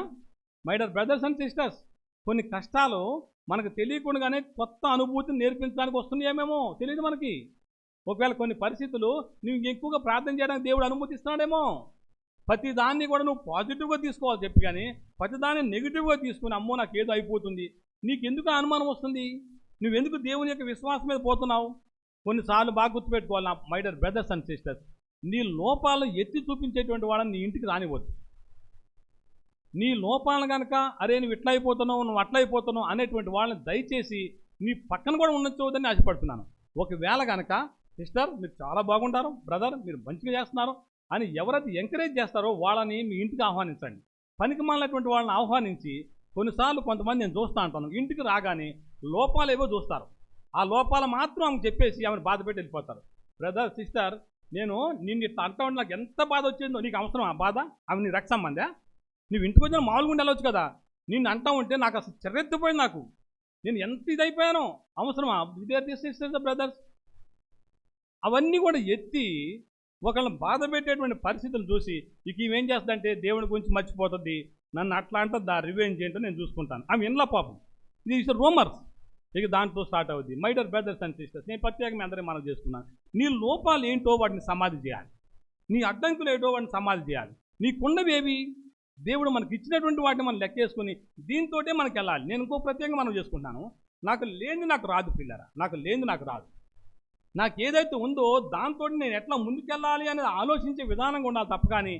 My dear brothers and sisters, కొన్ని కష్టాలు మనకు తెలియకుండానే కొత్త అనుభూతిని నేర్పించడానికి వస్తున్నాయేమేమో తెలియదు మనకి. ఒకవేళ కొన్ని పరిస్థితులు నువ్వు ఎక్కువగా ప్రార్థన చేయడానికి దేవుడు అనుమతిస్తున్నాడేమో. ప్రతిదాన్ని కూడా నువ్వు పాజిటివ్గా తీసుకోవాలి చెప్పి, కానీ ప్రతిదాన్ని నెగిటివ్గా తీసుకుని అమ్మో నాకు ఏదో అయిపోతుంది, నీకెందుకు అనుమానం వస్తుంది? నువ్వెందుకు దేవుని యొక్క విశ్వాసం మీద పోతున్నావు? కొన్నిసార్లు బాగా గుర్తుపెట్టుకోవాలి నా my dear brothers and sisters, నీ లోపాలు ఎత్తి చూపించేటువంటి వాళ్ళని నీ ఇంటికి రానివ్వద్దు. నీ లోపాలను కనుక అరే నువ్వు ఇట్లా అయిపోతున్నావు, నువ్వు అట్లా అయిపోతున్నావు అనేటువంటి వాళ్ళని దయచేసి నీ పక్కన కూడా ఉండొచ్చని ఆశపడుతున్నాను. ఒకవేళ కనుక సిస్టర్ మీరు చాలా బాగుంటారు, బ్రదర్ మీరు మంచిగా చేస్తున్నారు అని ఎవరైతే ఎంకరేజ్ చేస్తారో వాళ్ళని మీ ఇంటికి ఆహ్వానించండి. పనికి మాలినటువంటి వాళ్ళని ఆహ్వానించి, కొన్నిసార్లు కొంతమంది నేను చూస్తూ ఉంటాను, ఇంటికి రాగానే లోపాలు ఏవో చూస్తారు, ఆ లోపాలు మాత్రం ఆమెకు చెప్పేసి ఆమెను బాధ పెట్టి వెళ్ళిపోతారు. బ్రదర్ సిస్టర్, నేను నిన్ను ఇట్లా అంటా ఉంటే నాకు ఎంత బాధ వచ్చిందో, నీకు అవసరం ఆ బాధ? ఆమె నీ రక్త సంబంధా? నువ్వు ఇంటికి వచ్చిన మామూలుగా ఉండి వెళ్ళవచ్చు కదా. నిన్ను అంటా ఉంటే నాకు అసలు చెర్రెత్తిపోయింది, నాకు నేను ఎంత ఇదైపోయానో అవసరమా? సిస్టర్స్ బ్రదర్స్, అవన్నీ కూడా ఎత్తి ఒకళ్ళని బాధ పెట్టేటువంటి పరిస్థితులు చూసి ఇక ఈమెం చేస్తుందంటే దేవుని గురించి మర్చిపోతుంది, నన్ను అట్లా అంటే రివెంజ్ ఏంటో నేను చూసుకుంటాను. ఆమె ఇన్లా పాపం, ఇది ఇస్ రూమర్స్. ఇక దాంట్లో స్టార్ట్ అవుద్ది. My dear brothers and sisters, నేను ప్రత్యేకంగా అందరికీ మనం చేసుకున్నాను. నీ లోపాలు ఏంటో వాటిని సమాధి చేయాలి, నీ అడ్డంకులు ఏంటో వాటిని సమాధి చేయాలి. నీకున్నవేవి దేవుడు మనకి ఇచ్చినటువంటి వాటిని మనం లెక్కేసుకుని దీంతోటే మనకి వెళ్ళాలి. నేను ఇంకో ప్రత్యేకంగా మనం చేసుకుంటాను. నాకు లేనిది నాకు రాదు పిల్లరా, నాకు లేనిది నాకు రాదు. నాకు ఏదైతే ఉందో దాంతో నేను ఎట్లా ముందుకెళ్ళాలి అనేది ఆలోచించే విధానంగా ఉండాలి తప్ప కానీ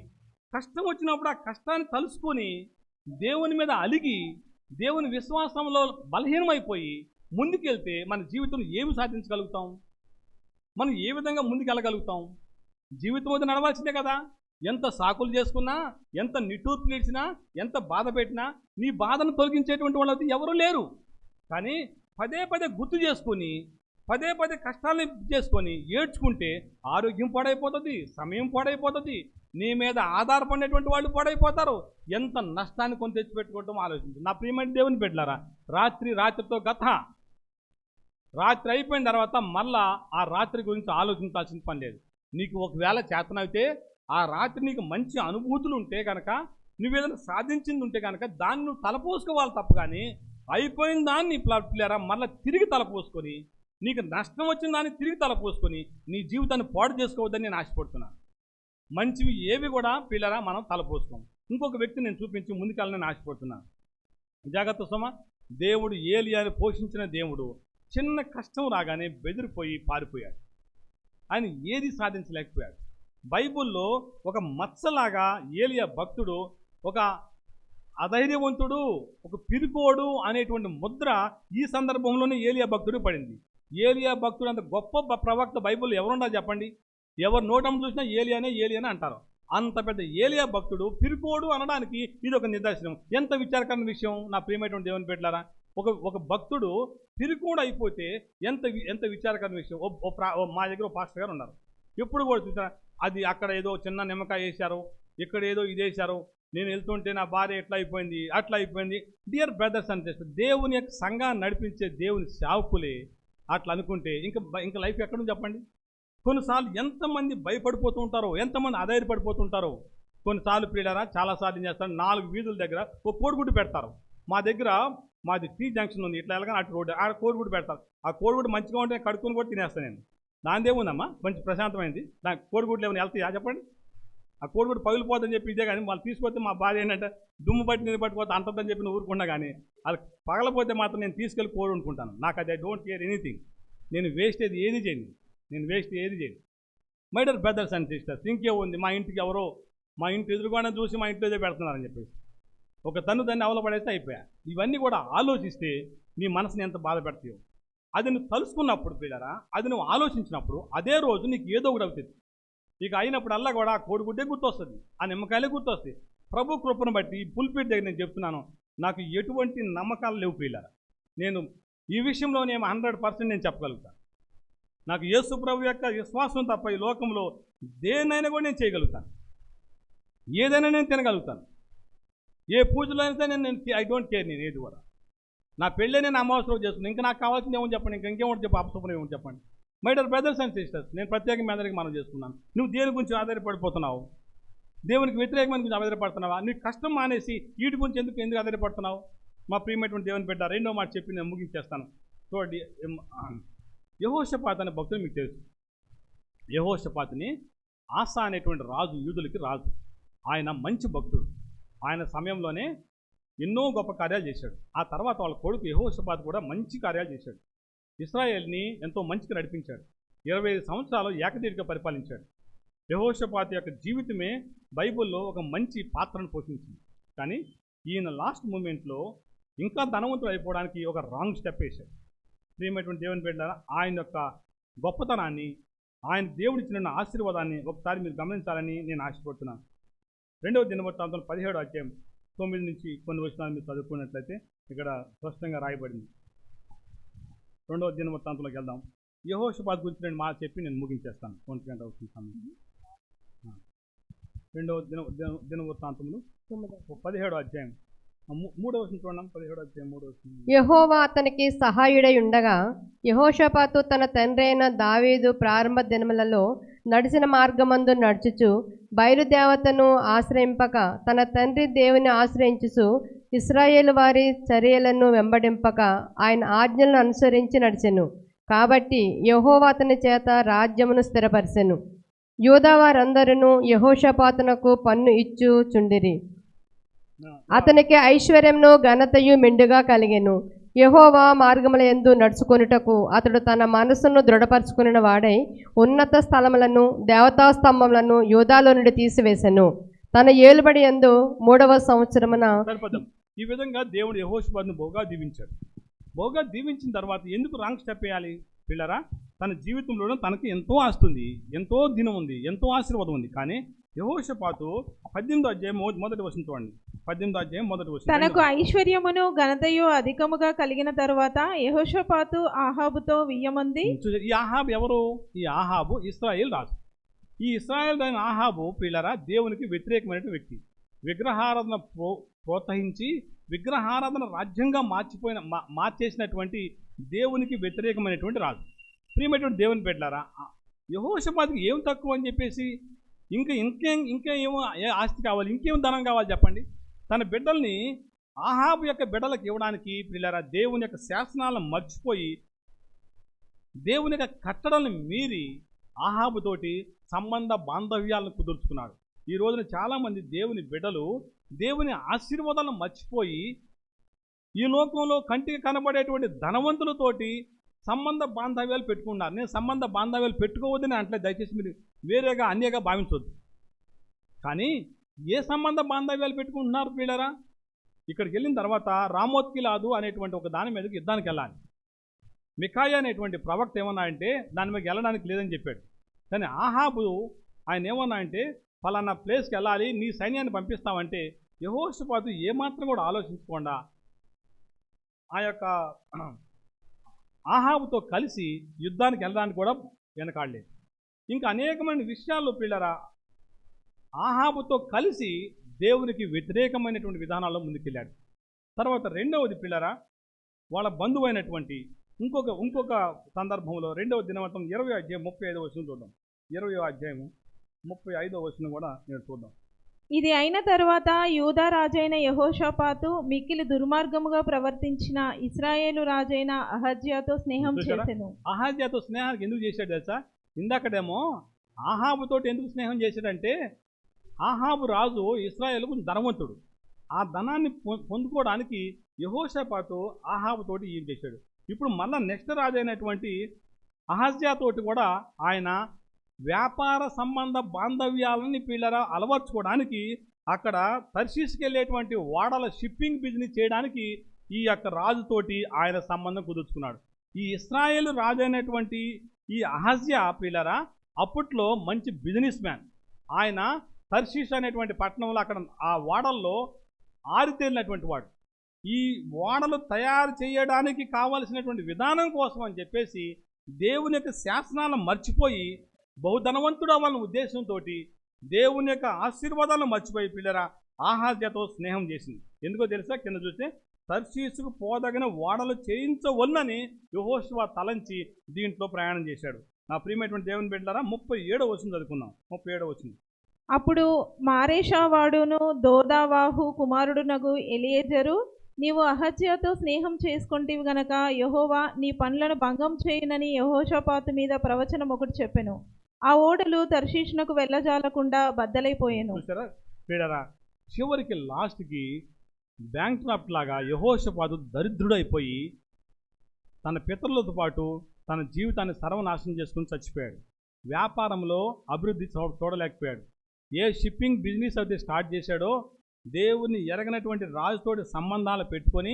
కష్టం వచ్చినప్పుడు ఆ కష్టాన్ని తలుసుకొని దేవుని మీద అలిగి దేవుని విశ్వాసంలో బలహీనమైపోయి ముందుకెళ్తే మన జీవితంలో ఏమి సాధించగలుగుతాం, మనం ఏ విధంగా ముందుకెళ్ళగలుగుతాం? జీవితం అది నడవాల్సిందే కదా. ఎంత సాకులు చేసుకున్నా, ఎంత నిట్టూర్పులు ఇచ్చినా, ఎంత బాధ పెట్టినా నీ బాధను తొలగించేటువంటి వాళ్ళు అయితే ఎవరూ లేరు. కానీ పదే పదే గుర్తు చేసుకొని పదే పదే కష్టాలను చేసుకొని ఏడ్చుకుంటే ఆరోగ్యం పాడైపోతుంది, సమయం పాడైపోతుంది, నీ మీద ఆధారపడినటువంటి వాళ్ళు పాడైపోతారు. ఎంత నష్టాన్ని కొని తెచ్చిపెట్టుకోవటం ఆలోచించు. నా ప్రియమైన దేవుని బిడ్డలారా, రాత్రితో గత రాత్రి అయిపోయిన తర్వాత మళ్ళా ఆ రాత్రి గురించి ఆలోచించాల్సిన పని లేదు. నీకు ఒకవేళ చేతనైతే ఆ రాత్రి నీకు మంచి అనుభూతులు ఉంటే కనుక, నువ్వేదైనా సాధించింది ఉంటే కనుక దాన్ని నువ్వు తలపోసుకోవాలి తప్ప కానీ అయిపోయిన దాన్ని పిల్లరా మళ్ళీ తిరిగి తలపోసుకొని, నీకు నష్టం వచ్చిన దాన్ని తిరిగి తలపోసుకొని నీ జీవితాన్ని పాడు చేసుకోవద్దని నేను ఆశపడుతున్నాను. మంచివి ఏవి కూడా పిల్లరా మనం తలపోసుకోం. ఇంకొక వ్యక్తి నేను చూపించి ముందుకెళ్ళని ఆశపడుతున్నాను. జాగ్రత్త సోమ, దేవుడు ఏలియాని పోషించిన దేవుడు చిన్న కష్టం రాగానే బెదిరిపోయి పారిపోయాడు. ఆయన ఏది సాధించలేకపోయాడు. బైబిల్లో ఒక మచ్చలాగా ఏలియా భక్తుడు, ఒక అధైర్యవంతుడు, ఒక పిరికోడు అనేటువంటి ముద్ర ఈ సందర్భంలోనే ఏలియా భక్తుడు పడింది. ఏలియా భక్తుడు అంత గొప్ప ప్రవక్త బైబిల్లో ఎవరున్నారు చెప్పండి? ఎవరు నోటం చూసినా ఏలియానే అంటారు. అంత పెద్ద ఏలియా భక్తుడు పిరికోడు అనడానికి ఇది ఒక నిదర్శనం. ఎంత విచారకరమైన విషయం నా ప్రియమైనటువంటి దేవుని బిడ్డలారా. ఒక భక్తుడు పిరికోడు అయిపోతే ఎంత విచారకరమైన విషయం. మా దగ్గర పాస్టర్ గారు ఉన్నారు, ఎప్పుడు కూడా చూసా అది అక్కడ ఏదో చిన్న నిమ్మకాయ వేశారు, ఇక్కడ ఏదో ఇది వేశారు, నేను వెళ్తుంటే నా భార్య ఎట్లా అయిపోయింది అట్లా అయిపోయింది. డియర్ బ్రదర్స్ అండ్ సిస్టర్స్, దేవుని యొక్క సంఘాన్ని నడిపించే దేవుని సేవకులే అట్లా అనుకుంటే ఇంకా లైఫ్ ఎక్కడుంది చెప్పండి? కొన్నిసార్లు ఎంతమంది భయపడిపోతూ ఉంటారో, ఎంతమంది అధైర్యపడిపోతుంటారో. కొన్నిసార్లు ప్రియులారా చాలాసార్లు ఏం చేస్తారు, 4 వీధుల దగ్గర ఒక కోడిగుడ్డు పెడతారు. మాది టీ జంక్షన్ ఉంది, ఇట్లా వెళ్ళగానే అటు రోడ్డు ఆ కోడిగుడ్డు పెడతారు. ఆ కోడిగుడ్డు మంచిగా ఉంటే కడుక్కొని కూడా తినేస్తాను నేను. దానిదేముందమ్మా, మంచి ప్రశాంతమైంది. దానికి కోడిగుడ్లు ఏమైనా వెళ్తాయా చెప్పండి? ఆ కోడిగుడ్డు పగిలిపోతుందని చెప్పి ఇదే కానీ వాళ్ళు తీసుకొస్తే మా బాధ ఏంటంటే దుమ్ము బట్టి నేను పట్టిపోతే అంటుందని చెప్పి నేను ఊరుకున్నా. కానీ అది పగలపోతే మాత్రం నేను తీసుకెళ్ళి కోడి వండుకుంటాను. నాకు అది ఐ డోంట్ కేర్ ఎనీథింగ్. నేను వేస్ట్ ఏది చేయను. My dear brothers and sisters, ఇంకే ఉంది, మా ఇంటి ఎదురుగానే చూసి మా ఇంట్లో ఏదో పెడుతున్నారని చెప్పేసి ఒక దాన్ని అవలపడేస్తే అయిపోయా. ఇవన్నీ కూడా ఆలోచిస్తే నీ మనసుని ఎంత బాధ పెడతాయో. అది నువ్వు తలుసుకున్నప్పుడు పిల్లరా, అది నువ్వు ఆలోచించినప్పుడు అదే రోజు నీకు ఏదో ఒకటి అవుతుంది. ఇక అయినప్పుడల్లా కూడా ఆ కోడిగుడ్డే గుర్తొస్తుంది, ఆ నిమ్మకాయలే గుర్తొస్తాయి. ప్రభు కృపను బట్టి ఈ పుల్పిట్ దగ్గర నేను చెప్తున్నాను, నాకు ఎటువంటి నమ్మకాలు లేవు పిల్లరా. నేను ఈ విషయంలో నేను 100% నేను చెప్పగలుగుతాను. నాకు యేసు ప్రభు యొక్క విశ్వాసం తప్ప ఈ లోకంలో దేనైనా కూడా నేను చేయగలుగుతాను, ఏదైనా నేను తినగలుగుతాను. ఏ పూజలో అయినా నేను ఐ డోంట్ కేర్. నేను ఏది కూడా నా పెళ్ళే నేను అమావాస్యలో చేస్తున్నాను. ఇంకా నాకు కావాల్సింది ఏమని చెప్పండి, ఇంకేమో అపశుభ్రం ఏమని చెప్పండి. My dear brothers and sisters, నేను ప్రత్యేకంగా మీ అందరికీ మనం చేసుకున్నాను. నువ్వు దేని గురించి ఆధారపడిపోతున్నావు? దేవునికి వ్యతిరేకమైన గురించి ఆధారపడుతున్నావా? నీకు కష్టం మానేసి వీటి గురించి ఎందుకు ఆధారపడుతున్నావు? మా ప్రియమైనటువంటి దేవుని బిడ్డ రెండో మాట చెప్పి నేను ముగించేస్తాను. చూడండి, యెహోషాపాతు అనే భక్తుడు మీకు తెలుసు. యెహోషాపాతుని ఆసా అనేటువంటి రాజు, యూదులకి రాజు. ఆయన మంచి భక్తుడు. ఆయన సమయంలోనే ఎన్నో గొప్ప కార్యాలు చేశాడు. ఆ తర్వాత వాళ్ళ కొడుకు యెహోషాపాతు కూడా మంచి కార్యాలు చేశాడు. ఇశ్రాయేల్ని ఎంతో మంచిగా నడిపించాడు. 25 సంవత్సరాలు ఏకదీర్ఘ పరిపాలించాడు. యెహోషాపాతు యొక్క జీవితమే బైబిల్లో ఒక మంచి పాత్రను పోషించింది. కానీ ఈయన లాస్ట్ మూమెంట్లో ఇంకా ధనవంతుడు అయిపోవడానికి ఒక రాంగ్ స్టెప్ వేశాడు. ప్రియమైనటువంటి దేవుని బిడ్డ, ఆయన యొక్క గొప్పతనాన్ని, ఆయన దేవుడిచ్చిన ఆశీర్వాదాన్ని ఒకసారి మీరు గమనించాలని నేను ఆశపడుతున్నాను. 2వ దినవృత్తాంతం 17వ అధ్యాయం 9 నుంచి కొన్ని వచనాలు మీరు చదువుకున్నట్లయితే ఇక్కడ స్పష్టంగా రాయబడింది. 2వ దినవృత్తాంతంలోకి వెళ్దాం. యెహోషాపాతు గురించి నేను మాట చెప్పి నేను ముగించేస్తాను. 1 గంట అవుతుంది సమయం. 2వ దినవృత్తాంతములు 17వ అధ్యాయం 3వ వచనం చూడండి. 17వ అధ్యాయం 3వ వచనం. యెహోవా అతనికి సహాయుడై ఉండగా యెహోషాపాతు తన తండ్రి అయిన దావీదు ప్రారంభ దినములలో నడిచిన మార్గమందు నడుచుచు బయలుదేవతను ఆశ్రయింపక తన తండ్రి దేవుని ఆశ్రయించుచు ఇశ్రాయేలు వారి చర్యలను వెంబడింపక ఆయన ఆజ్ఞలను అనుసరించి నడిచెను. కాబట్టి యెహోవా అతని చేత రాజ్యమును స్థిరపరిచెను. యూదా వారందరూ యెహోషాపాతునకు పన్ను ఇచ్చుచుండిరి. అతనికి ఐశ్వర్యమును ఘనతయు మెండుగా కలిగెను. యెహోవా మార్గముల యందు నడుచుకొనుటకు అతడు తన మనస్సును దృఢపరచుకున్న వాడై ఉన్నత స్థలములను దేవతా స్తంభములను యూదాలో నుండి తీసివేశెను. తన ఏలుబడి యందు 3వ సంవత్సరమున సరిపదం. ఈ విధంగా దేవుడు యెహోషాపాతును బహుగా దీవించాడు. బహుగా దీవించిన తర్వాత ఎందుకు రాంగ్ స్టెప్ వేయాలి పిల్లరా? తన జీవితంలో తనకి ఎంతో ఆస్తుంది, ఎంతో దినం ఉంది, ఎంతో ఆశీర్వాదం ఉంది. కానీ యెహోషాపాతు 18వ అధ్యాయం మొదటి వచనం చూడండి. 18వ అధ్యాయం మొదటి వచనం. తనకు ఐశ్వర్యమును ఘనతయు అధికముగా కలిగిన తరువాత యెహోషాపాతు ఆహాబుతో వియ్యమంది. ఈ ఆహాబు ఎవరు? ఈ ఆహాబు ఇశ్రాయేల్ రాజు. ఈ ఇశ్రాయేల్ అయిన ఆహాబు పిల్లరా దేవునికి వ్యతిరేకమైన వ్యక్తి. విగ్రహారాధన ప్రోత్సహించి విగ్రహారాధన రాజ్యంగా మార్చేసినటువంటి దేవునికి వ్యతిరేకమైనటువంటి రాజు. ప్రియమైనటువంటి దేవుని బిడ్డలారా, యెహోషాపాతుకి ఏం తక్కువ అని చెప్పేసి ఇంకేమో ఆస్తి కావాలి, ఇంకేం ధనం కావాలి చెప్పండి? తన బిడ్డల్ని ఆహాబు యొక్క బిడ్డలకు ఇవ్వడానికి పిల్లరా దేవుని యొక్క శాసనాలను మర్చిపోయి దేవుని యొక్క కట్టడలను మీరి ఆహాబుతోటి సంబంధ బాంధవ్యాలను కుదుర్చుకున్నాడు. ఈ రోజున చాలామంది దేవుని బిడ్డలు దేవుని ఆశీర్వాదాలను మర్చిపోయి ఈ లోకంలో కంటికి కనబడేటువంటి ధనవంతులతోటి సంబంధ బాంధవ్యాలు పెట్టుకున్నారు. నేను సంబంధ బాంధవ్యాలు పెట్టుకోవద్దని అంటే దయచేసి మీరు వేరేగా అన్యగా భావించవద్దు. కానీ ఏ సంబంధ బాంధవ్యాలు పెట్టుకుంటున్నారు పిల్లరా? ఇక్కడికి వెళ్ళిన తర్వాత రామోత్కిలాదు అనేటువంటి ఒక దాని మీదకి యుద్ధానికి వెళ్ళాలి. మికాయా అనేటువంటి ప్రవక్త ఏమన్నా అంటే దాని మీద వెళ్ళడానికి లేదని చెప్పాడు. కానీ ఆహాబు ఆయన ఏమన్నా అంటే ఫలానా ప్లేస్కి వెళ్ళాలి, నీ సైన్యాన్ని పంపిస్తామంటే యెహోషాపాతు ఏమాత్రం కూడా ఆలోచించకుండా ఆ యొక్క ఆహాబుతో కలిసి యుద్ధానికి వెళ్ళడానికి కూడా వెనకాడలేదు. ఇంకా అనేకమైన విషయాల్లో పిల్లరా ఆహాబుతో కలిసి దేవునికి వ్యతిరేకమైనటువంటి విధానాల్లో ముందుకెళ్ళాడు. తర్వాత రెండవది పిల్లరా వాళ్ళ బంధువైనటువంటి ఇంకొక సందర్భంలో 2వ దినవృత్తం 20వ అధ్యాయం 35వ వచనం చూద్దాం. 20వ అధ్యాయం 35వ వచనం కూడా నేను చూద్దాం. ఇది అయిన తరువాత యూదా రాజైన యెహోషాపాతు మిక్కిలి దుర్మార్గముగా ప్రవర్తించిన ఇశ్రాయేలు రాజైన అహజ్యాతో స్నేహం చేసెను. అహజ్యాతో స్నేహానికి ఎందుకు చేశాడు తెలుసా? ఇందాకడేమో ఆహాబుతోటి ఎందుకు స్నేహం చేశాడంటే ఆహాబు రాజు ఇశ్రాయేలు కొంచెం ధనవంతుడు. ఆ ధనాన్ని పొందుకోవడానికి యెహోషాపాతు ఆహాబుతోటి ఏం చేశాడు. ఇప్పుడు మళ్ళా నెక్స్ట్ రాజు అయినటువంటి అహజ్యాతోటి కూడా ఆయన వ్యాపార సంబంధ బాంధవ్యాలని పిల్లరా అలవర్చుకోవడానికి అక్కడ తర్షీస్కి వెళ్ళేటువంటి ఓడల షిప్పింగ్ బిజినెస్ చేయడానికి ఈ యొక్క రాజుతోటి ఆయన సంబంధం కుదుర్చుకున్నాడు. ఈ ఇశ్రాయేల్ రాజు అయినటువంటి ఈ అహజ్యా పిల్లరా అప్పట్లో మంచి బిజినెస్ మ్యాన్. ఆయన తర్షీష్ అనేటువంటి పట్టణంలో అక్కడ ఆ ఓడల్లో ఆరితేలినటువంటి వాడు. ఈ ఓడలు తయారు చేయడానికి కావలసినటువంటి విధానం కోసం అని చెప్పేసి దేవుని యొక్క శాసనాలను మర్చిపోయి బహుధనవంతుడు అవ్వాలన్న ఉద్దేశంతో దేవుని యొక్క ఆశీర్వాదాలను మర్చిపోయి పిల్లరా ఆహాజ్యతో స్నేహం చేసింది. ఎందుకో తెలుసా? కింద చూస్తే తర్షీసుకు పోదగిన ఓడలు చేయించవలనని యెహోషువ తలంచి దీంట్లో ప్రయాణం చేశాడు. నా ప్రియమైనటువంటి దేవుని బిడ్డలారా 37వ వచనం చదువుకుందాం. 37వ వచనం. అప్పుడు మారేషావాడును దోదావాహు కుమారుడునగు ఎలియేజరు, నీవు అహజ్యాతో స్నేహం చేసుకుంటేవి గనక యెహోవా నీ పనులను భంగం చేయునని యెహోషాపాతు మీద ప్రవచనం ఒకటి చెప్పెను. ఆ ఓడలు తర్షీషునకు వెళ్ళజాలకుండా బద్దలైపోయాను. చూసారా పిల్లరా, చివరికి లాస్ట్కి బ్యాంక్ డ్రాఫ్ట్ లాగా యెహోషాపాతు దరిద్రుడైపోయి తన పితరులతో పాటు తన జీవితాన్ని సర్వనాశనం చేసుకుని చచ్చిపోయాడు. వ్యాపారంలో అభివృద్ధి చూడలేకపోయాడు. ఏ షిప్పింగ్ బిజినెస్ అయితే స్టార్ట్ చేశాడో దేవుని ఎరగనటువంటి రాజుతోటి సంబంధాలు పెట్టుకొని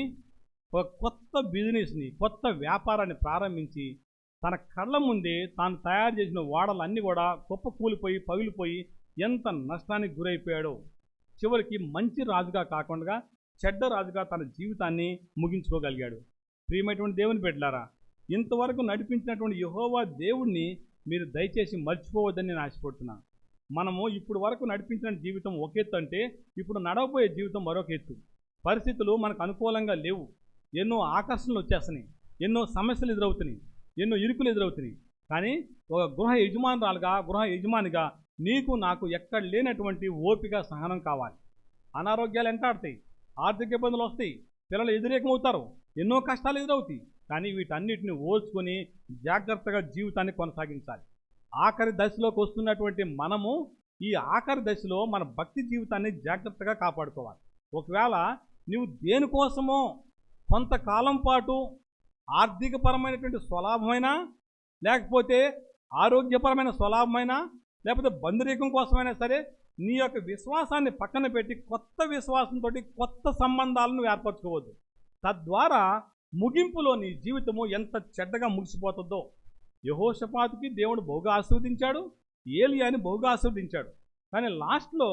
ఒక కొత్త బిజినెస్ని కొత్త వ్యాపారాన్ని ప్రారంభించి తన కళ్ళ ముందే తాను తయారు చేసిన ఓడలన్నీ కూడా గొప్ప కూలిపోయి పగిలిపోయి ఎంత నష్టానికి గురైపోయాడో చివరికి మంచి రాజుగా కాకుండా చెడ్డ రాజుగా తన జీవితాన్ని ముగించుకోగలిగాడు. ప్రియమైనటువంటి దేవుని బిడ్డలారా, ఇంతవరకు నడిపించినటువంటి యెహోవా దేవుణ్ణి మీరు దయచేసి మర్చిపోవద్దని నేను ఆశపడుతున్నాను. మనము ఇప్పుడు వరకు నడిపించిన జీవితం ఒక ఎత్తు అంటే ఇప్పుడు నడవబోయే జీవితం మరొక ఎత్తు. పరిస్థితులు మనకు అనుకూలంగా లేవు. ఎన్నో ఆకర్షణలు వచ్చేస్తున్నాయి, ఎన్నో సమస్యలు ఎదురవుతున్నాయి. ఎన్నో ఇరుకులు ఎదురవుతున్నాయి. కానీ ఒక గృహ యజమానిగా నీకు నాకు ఎక్కడ లేనటువంటి ఓపిక, సహనం కావాలి. అనారోగ్యాలు ఎంటాడుతాయి, ఆర్థిక ఇబ్బందులు వస్తాయి, పిల్లలు వ్యతిరేకమవుతారు, ఎన్నో కష్టాలు ఎదురవుతాయి. కానీ వీటన్నిటిని ఓర్చుకొని జాగ్రత్తగా జీవితాన్ని కొనసాగించాలి. ఆఖరి దశలోకి వస్తున్నటువంటి మనము ఈ ఆఖరి దశలో మన భక్తి జీవితాన్ని జాగ్రత్తగా కాపాడుకోవాలి. ఒకవేళ నువ్వు దేనికోసమో కొంతకాలం పాటు ఆర్థికపరమైనటువంటి స్వలాభమైనా, లేకపోతే ఆరోగ్యపరమైన స్వలాభమైనా, లేకపోతే బంధురీకం కోసమైనా సరే నీ యొక్క విశ్వాసాన్ని పక్కన పెట్టి కొత్త విశ్వాసంతో కొత్త సంబంధాలను ఏర్పరచుకోవద్దు. తద్వారా ముగింపులో నీ జీవితము ఎంత చెడ్డగా ముగిసిపోతుందో. యెహోషాపాతుకి దేవుడు బహుగా ఆశీర్వదించాడు, ఏలియాని బహుగా ఆశీర్వదించాడు. కానీ లాస్ట్లో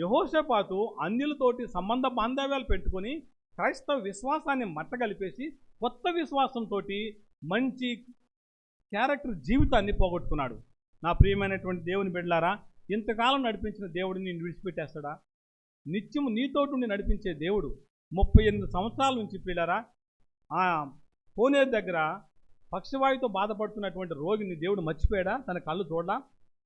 యెహోషాపాతు అన్యులతోటి సంబంధ బాంధవ్యాలు పెట్టుకొని క్రైస్తవ విశ్వాసాన్ని మట్టగలిపేసి కొత్త విశ్వాసంతో మంచి క్యారెక్టర్ జీవితాన్ని పోగొట్టుకున్నాడు. నా ప్రియమైనటువంటి దేవుని బిడ్డలారా, ఇంతకాలం నడిపించిన దేవుడు నిన్ను విడిచిపెట్టేస్తాడా? నిత్యము నీతోటి నడిపించే దేవుడు 38 సంవత్సరాల నుంచి ప్రియులారా ఆ కోనేరు దగ్గర పక్షవాయుతో బాధపడుతున్నటువంటి రోగిని దేవుడు మర్చిపోయాడా? తన కళ్ళు చూడలా?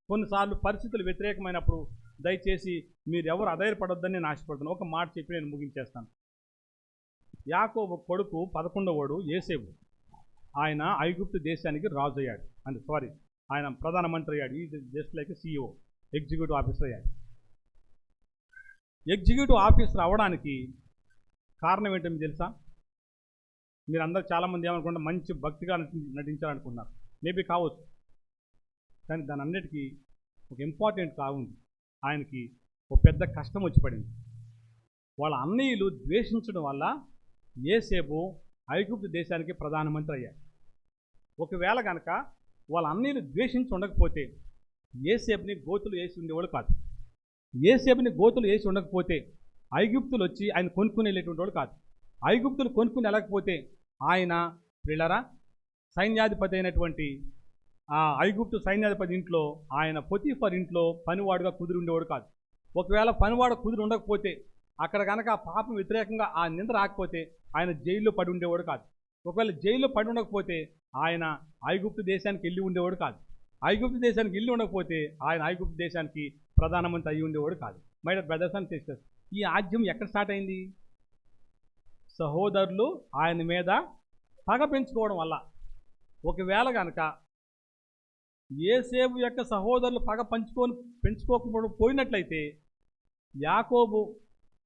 కొన్నిసార్లు పరిస్థితులు వ్యతిరేకమైనప్పుడు దయచేసి మీరెవరు అధైర్యపడొద్దని నేను ఆశపడుతున్నాను. ఒక మాట చెప్పి నేను ముగించేస్తాను. యాకోబు కొడుకు 11వ యోసేపు, ఆయన ఐగుప్తు దేశానికి రాజు అయ్యాడు. ఆయన ప్రధానమంత్రి అయ్యాడు. ఈ just like CEO, executive officer అయ్యాడు. ఎగ్జిక్యూటివ్ ఆఫీసర్ అవ్వడానికి కారణం ఏంటో మీకు తెలుసా? మీరందరూ చాలామంది ఏమనుకుంటారు, మంచి భక్తిగా నటించాలనుకుంటున్నారు. మేబీ కావచ్చు, కానీ దాని అన్నిటికీ ఒక ఇంపార్టెంట్ కావుంది. ఆయనకి ఒక పెద్ద కష్టం వచ్చి పడింది. వాళ్ళ అన్నయ్యలు ద్వేషించడం వల్ల యోసేపు ఐగుప్తు దేశానికి ప్రధానమంత్రి అయ్యాడు. ఒకవేళ కనుక వాళ్ళ అన్నయ్యలు ద్వేషించి ఉండకపోతే యోసేపుని గోతులు వేసి ఉండేవాడు కాదు. యోసేపుని గోతులు వేసి ఉండకపోతే ఐగుప్తులు వచ్చి ఆయన కొనుక్కుని వెళ్ళేటువంటి వాడు కాదు. ఐగుప్తులు కొనుక్కుని వెళ్ళకపోతే ఆయన పిల్లరా సైన్యాధిపతి అయినటువంటి ఆ ఐగుప్తు సైన్యాధిపతి ఇంట్లో, ఆయన పొతీఫర్ ఇంట్లో పనివాడుగా కుదిరి ఉండేవాడు కాదు. ఒకవేళ పనివాడు కుదిరి ఉండకపోతే, అక్కడ కనుక ఆ పాపం వ్యతిరేకంగా ఆ నింద రాకపోతే ఆయన జైల్లో పడి ఉండేవాడు కాదు. ఒకవేళ జైల్లో పడి ఉండకపోతే ఆయన ఐగుప్తు దేశానికి వెళ్ళి ఉండేవాడు కాదు. ఐగుప్తు దేశానికి వెళ్ళి ఉండకపోతే ఆయన ఐగుప్తు దేశానికి ప్రధానమంత్రి అయ్యి ఉండేవాడు కాదు. My dear brothers and sisters, ఈ ఆజ్యం ఎక్కడ స్టార్ట్ అయింది? సహోదరులు ఆయన మీద పగ పెంచుకోవడం వల్ల. ఒకవేళ కనుక యోసేపు యొక్క సహోదరులు పగ పెంచుకోకపోయినట్లయితే యాకోబు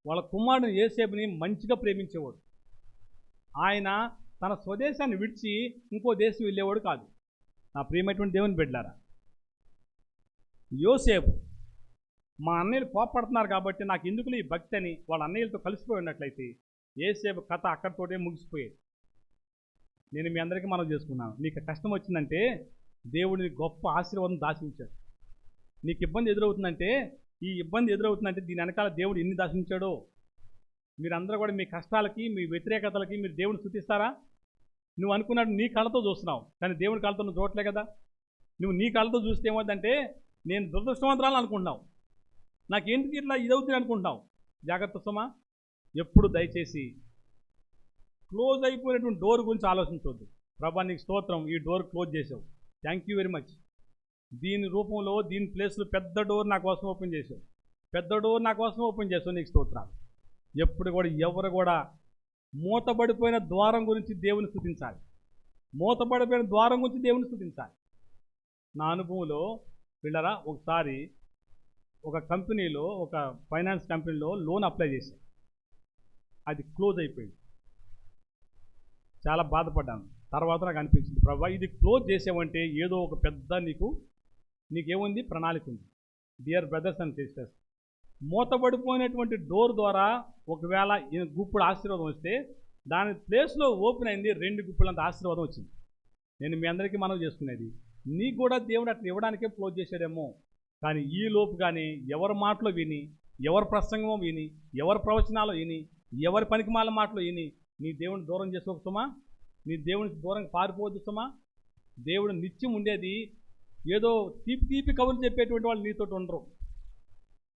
వాళ్ళ కుమారుడు యోసేపుని మంచిగా ప్రేమించేవాడు. ఆయన తన స్వదేశాన్ని విడిచి ఇంకో దేశం వెళ్ళేవాడు కాదు. నా ప్రియమైనటువంటి దేవుని బిడ్డలారా, యోసేపు మా అన్నయ్యలు కోపడుతున్నారు కాబట్టి నాకు ఎందుకులే ఈ భక్తి అని వాళ్ళ అన్నయ్యలతో కలిసిపోయి ఉన్నట్లయితే యోసేపు కథ అక్కడితోటే ముగిసిపోయేది. నేను మీ అందరికీ మనం చేసుకున్నాను. నీకు కష్టం వచ్చిందంటే దేవుడిని గొప్ప ఆశీర్వాదం దాచించాడు. నీకు ఇబ్బంది ఎదురవుతుందంటే, ఈ ఇబ్బంది ఎదురవుతుందంటే దీని వెనకాల దేవుడు ఎన్ని దాచించాడో. మీరందరూ కూడా మీ కష్టాలకి, మీ వ్యతిరేకతలకి మీరు దేవుడిని స్తుతిస్తారా? నువ్వు అనుకున్నాడు నీ కళ్ళతో చూస్తున్నావు, కానీ దేవుడి కళ్ళతో నువ్వు చూడలే కదా. నువ్వు నీ కళ్ళతో చూస్తే ఏమవుతుందంటే నేను దురదృష్టవంతురాలు అనుకుంటున్నావు, నాకేంటికి ఇట్లా ఇదవుతుంది అనుకుంటున్నావు. జాగ్రత్త సుమా. ఎప్పుడు దయచేసి క్లోజ్ అయిపోయినటువంటి డోర్ గురించి ఆలోచించవద్దు. ప్రభా నీకు స్తోత్రం, ఈ డోర్ క్లోజ్ చేసావు, థ్యాంక్ యూ వెరీ మచ్. దీని రూపంలో, దీని ప్లేస్లో పెద్ద డోర్ నా కోసం ఓపెన్ చేసావు, పెద్ద డోర్ నా కోసం ఓపెన్ చేసావు, నీకు స్తోత్రాలు. ఎప్పుడు కూడా ఎవరు కూడా మూతబడిపోయిన ద్వారం గురించి దేవుని స్తుతించాలి. మూతబడిపోయిన ద్వారం గురించి దేవుని స్తుతించాలి. నా అనుభవంలో పిల్లరా, ఒకసారి ఒక కంపెనీలో, ఒక ఫైనాన్స్ కంపెనీలో లోన్ అప్లై చేశాను. అది క్లోజ్ అయిపోయింది. చాలా బాధపడ్డాను. తర్వాత నాకు అనిపించింది, ప్రభా ఇది క్లోజ్ చేసావంటే ఏదో ఒక పెద్ద నీకేముంది, ప్రణాళిక ఉంది. డియర్ బ్రదర్స్ అండ్ సిస్టర్స్, మూతబడిపోయినటువంటి డోర్ ద్వారా ఒకవేళ గుప్పుడు ఆశీర్వాదం వస్తే దాని ప్లేస్లో ఓపెన్ అయింది 2 గుప్పులంత ఆశీర్వాదం వచ్చింది. నేను మీ అందరికీ మనవి చేసుకునేది, నీకు కూడా దేవుడు అట్లా ఇవ్వడానికే క్లోజ్ చేశాడేమో. కానీ ఈ లోపు కానీ ఎవరి మాటలో విని, ఎవరి ప్రసంగమో విని, ఎవరి ప్రవచనాలు విని, ఎవరి పనికిమాల మాటలో విని నీ దేవుని దూరం చేసుకోక సుమా. నీ దేవునికి దూరంగా పారిపోవద్దు సుమా. దేవుడు నిత్యం ఉండేది. ఏదో తీపి కబుర్లు చెప్పేటువంటి వాళ్ళు నీతో ఉండరు.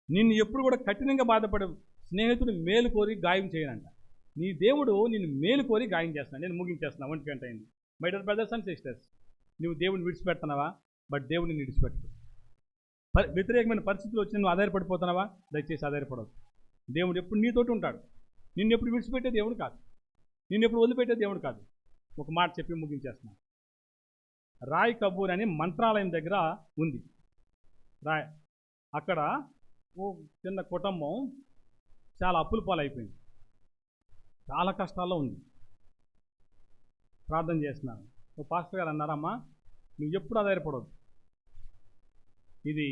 నిన్ను ఎప్పుడు కూడా కఠినంగా బాధపడే స్నేహితుడు మేలు కోరి గాయం చేయనంట. నీ దేవుడు నిన్ను మేలు కోరి గాయం చేస్తున్నాడు. నేను ముగించేస్తున్నా, 1 గంట అయింది. My dear brothers and sisters, నువ్వు దేవుడిని విడిచిపెడుతున్నావా? బట్ దేవుడిని విడిచిపెట్టదు. వ్యతిరేకమైన పరిస్థితులు వచ్చి నువ్వు ఆధారపడిపోతున్నావా? దయచేసి ఆధారపడదు. దేవుడు ఎప్పుడు నీతోటి ఉంటాడు. నిన్ను ఎప్పుడు విడిచిపెట్టే దేవుడు కాదు, నిన్ను ఎప్పుడు వదిలిపెట్టే దేవుడు కాదు. ఒక మాట చెప్పి ముగించేస్తున్నాను. రాయ్ కపూర్ అని మంత్రాలయం దగ్గర ఉంది. అక్కడ ఓ చిన్న కుటుంబం చాలా అప్పుల పాలైపోయింది, చాలా కష్టాల్లో ఉంది. ప్రార్థన చేస్తున్నాను. ఓ పాస్టర్ గారు అన్నారమ్మా, నువ్వు ఎప్పుడు ఆధారపడవద్దు, ఇది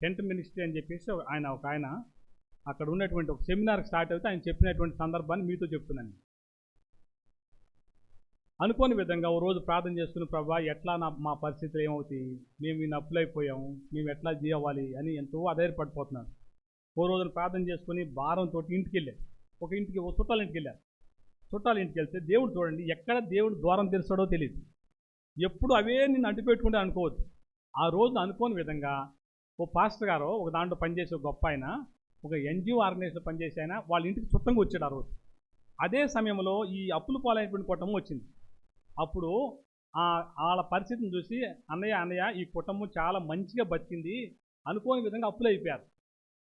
టెంట్ మినిస్ట్రీ అని చెప్పేసి ఒక ఆయన అక్కడ ఉన్నటువంటి ఒక సెమినార్ స్టార్ట్ అవుతే ఆయన చెప్పినటువంటి సందర్భాన్ని మీతో చెప్తున్నాను. అనుకోని విధంగా ఓ రోజు ప్రార్థన చేసుకుని, ప్రభా ఎట్లా మా పరిస్థితులు ఏమవుతాయి, మేము ఈ అప్పులైపోయాము, మేము ఎట్లా చేయాలి అని ఎంతో ఆధారపడిపోతున్నాను. ఓ రోజున ప్రార్థన చేసుకుని భారంతో ఇంటికి వెళ్ళారు. ఒక చుట్టాల ఇంటికి వెళ్ళారు. చుట్టాల ఇంటికి వెళ్తే దేవుడు చూడండి, ఎక్కడ దేవుడు ద్వారం తెరుస్తాడో తెలియదు. ఎప్పుడు అవే నిన్ను అంటిపెట్టుకుంటే అనుకోవద్దు. ఆ రోజు అనుకోని విధంగా ఓ పాస్టర్ గారు ఒక దాంట్లో పనిచేసే గొప్ప ఆయన, ఒక ఎన్జిఓ ఆర్గనైజేషన్లో పనిచేసే ఆయన వాళ్ళ ఇంటికి చుట్టంగా వచ్చాడు ఆ రోజు. అదే సమయంలో ఈ అప్పుల పాలైనటువంటి కుటుంబం వచ్చింది. అప్పుడు వాళ్ళ పరిస్థితిని చూసి, అన్నయ్య ఈ కుటుంబం చాలా మంచిగా బతికింది, అనుకోని విధంగా అప్పులు అయిపోయారు,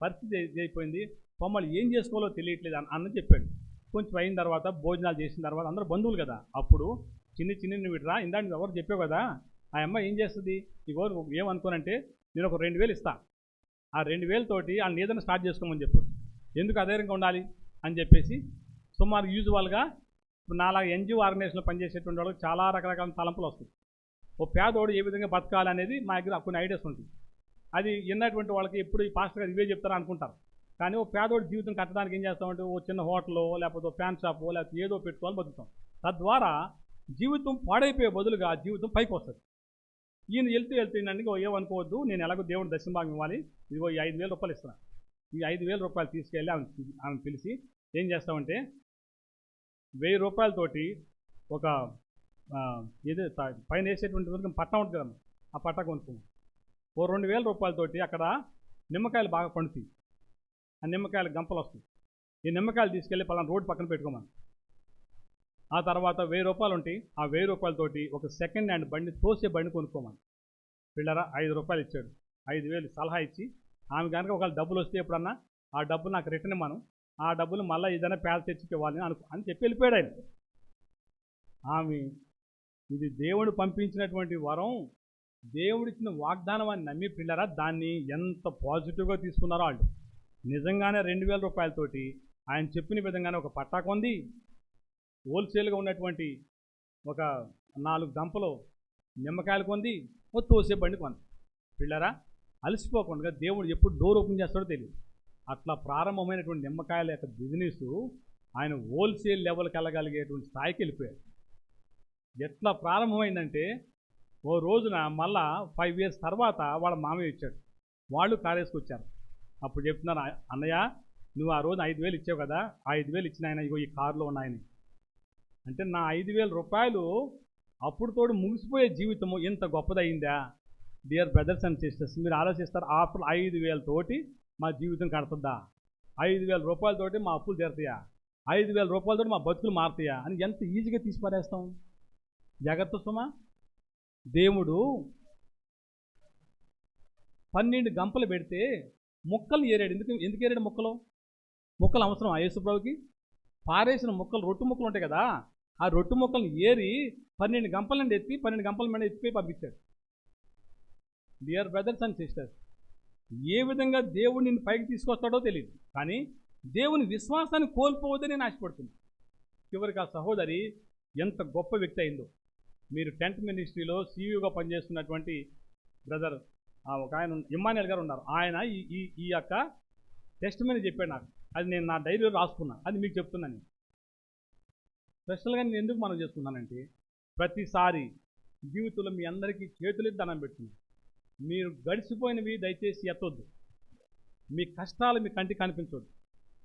పరిస్థితి అయిపోయింది, మమ్మల్ని ఏం చేసుకోవాలో తెలియట్లేదు అన్న చెప్పాడు. కొంచెం అయిన తర్వాత భోజనాలు చేసిన తర్వాత అందరూ బంధువులు కదా, అప్పుడు చిన్ని నువ్వు ఇట్రా, ఇందాక నువ్వు ఎవరు చెప్పావు కదా, ఆ అమ్మాయి ఏం చేస్తుంది, నీకు ఏమనుకోనంటే నేను ఒక 2,000 ఇస్తా, ఆ 2,000 తోటి వాళ్ళని ఏదైనా స్టార్ట్ చేసుకోమని చెప్పు, ఎందుకు అధైర్యంగా ఉండాలి అని చెప్పేసి. సుమారు యూజువల్గా నాలాగా ఎన్జిఓ ఆర్గనైజేషన్లో పనిచేసేటువంటి వాళ్ళకి చాలా రకరకాల తలంపులు వస్తాయి. ఓ పేదోడు ఏ విధంగా బతకాలి అనేది మా దగ్గర కొన్ని ఐడియాస్ ఉంటాయి. అది విన్నటువంటి వాళ్ళకి ఎప్పుడు ఈ పాస్టర్ గారు ఇవే చెప్తారా అనుకుంటారు. కానీ ఓ పేదోడు జీవితం కట్టడానికి ఏం చేస్తామంటే ఓ చిన్న హోటల్లో లేకపోతే ఓ ఫ్యాన్ షాపో లేకపోతే ఏదో పెట్టుకోవాలి బతుకుతాం. తద్వారా జీవితం పాడైపోయే బదులుగా జీవితం పైకి వస్తుంది. ఈయన వెళ్తూ నన్ను ఏమనుకోవద్దు, నేను ఎలాగో దేవుడు దర్శన భాగం ఇవ్వాలి, ఇదిగో ఈ 5,000 రూపాయలు ఇస్తున్నాను. ఈ 5,000 రూపాయలు తీసుకెళ్ళి ఆమె పిలిచి ఏం చేస్తామంటే 1,000 రూపాయలతోటి ఒక ఏదో పైన వేసేటువంటి పట్ట ఉంటుంది కదా, ఆ పట్ట కొనుక్కున్నాం. ఓ 2,000 రూపాయలతోటి అక్కడ నిమ్మకాయలు బాగా పండుతాయి, ఆ నిమ్మకాయలు గంపలు వస్తాయి. ఈ నిమ్మకాయలు తీసుకెళ్ళి పలానా రోడ్డు పక్కన పెట్టుకోమని. ఆ తర్వాత 1,000 రూపాయలు ఉంటాయి, ఆ 1,000 రూపాయలతోటి ఒక సెకండ్ హ్యాండ్ బండి, తోసే బండి కొనుక్కోమని. పిల్లరా 5 రూపాయలు ఇచ్చాడు. 5,000 సలహా ఇచ్చి, ఆమె కనుక ఒకవేళ డబ్బులు వస్తే ఎప్పుడన్నా ఆ డబ్బులు నాకు రిటర్న్ ఇవ్వను, ఆ డబ్బులు మళ్ళీ ఏదైనా పేద తెచ్చికి ఇవ్వాలి అని చెప్పి వెళ్ళిపోయాడు ఆయన. ఆమె ఇది దేవుడు పంపించినటువంటి వరం, దేవుడిచ్చిన వాగ్దానం అని నమ్మి పిల్లరా దాన్ని ఎంత పాజిటివ్గా తీసుకున్నారో వాళ్ళు. నిజంగానే 2,000 రూపాయలతోటి ఆయన చెప్పిన విధంగానే ఒక పట్టా కొంది, హోల్సేల్గా ఉన్నటువంటి ఒక 4 గంపలు నిమ్మకాయలు కొంది, ఓ తోసే బండి కొంది. పిల్లరా అలసిపోకుండా దేవుడు ఎప్పుడు డోర్ ఓపెన్ చేస్తాడో తెలియదు. అట్లా ప్రారంభమైనటువంటి నిమ్మకాయల యొక్క బిజినెస్ ఆయన హోల్సేల్ లెవెల్కి వెళ్ళగలిగేటువంటి స్థాయికి వెళ్ళిపోయాడు. ఎట్లా ప్రారంభమైందంటే ఓ రోజున మళ్ళా 5 years తర్వాత వాళ్ళ మామయ్య ఇచ్చాడు. వాళ్ళు కారేసుకొచ్చారు. అప్పుడు చెప్తున్నారు, అన్నయ్య నువ్వు ఆ రోజు 5,000 ఇచ్చావు కదా, 5,000 ఇచ్చిన ఆయన ఇగో ఈ కారులో ఉన్నాయని. అంటే నా 5,000 రూపాయలు అప్పుడు తోడు ముగిసిపోయే జీవితము ఎంత గొప్పదయిందా? డియర్ బ్రదర్స్ అండ్ సిస్టర్స్, మీరు ఆలోచిస్తారు, అప్పుడు 5,000 తోటి మా జీవితం కడుతుందా, 5,000 రూపాయలతోటి మా అప్పులు తీరుతాయా, 5,000 రూపాయలతోటి మా బతుకులు మారుతాయా అని ఎంత ఈజీగా తీసి పారేస్తాం. జాగ్రత్త సుమా. దేవుడు 12 గంపలు పెడితే ముక్కలు ఏరాడు. ఎందుకు ఏరాడు ముక్కలు అవసరం యేసుప్రభుకి? పారేసిన ముక్కలు, రొట్టు ముక్కలు ఉంటాయి కదా, ఆ రొట్టు ముక్కలను ఏరి 12 గంపల నుండి ఎత్తి 12 గంపల మీద ఎత్తిపోయి పంపించాడు. డియర్ బ్రదర్స్ అండ్ సిస్టర్స్, ఏ విధంగా దేవుడు నిన్ను పైకి తీసుకొస్తాడో తెలియదు, కానీ దేవుని విశ్వాసాన్ని కోల్పోవద్దని నేను ఆశపడుతున్నాను. చివరికి ఆ సహోదరి ఎంత గొప్ప వ్యక్తి అయిందో. మీరు టెంట్ మినిస్ట్రీలో సీఈఓగా పనిచేస్తున్నటువంటి బ్రదర్ ఒక ఆయన ఇమ్మాన్యుయల్ గారు ఉన్నారు. ఆయన ఈ యొక్క టెస్టిమనీ చెప్పాడు నాకు. అది నేను నా డైరీలో రాసుకున్నాను, అది మీకు చెప్తున్నాను. స్పెషల్గా నేను ఎందుకు మనం చేసుకున్నానంటే, ప్రతిసారి జీవితంలో మీ అందరికీ చేతులెత్తి దండం పెడుతున్నాను. మీరు గడిచిపోయినవి దయచేసి ఎత్తొద్దు. మీ కష్టాలు మీ కంటికి కనిపించవద్దు,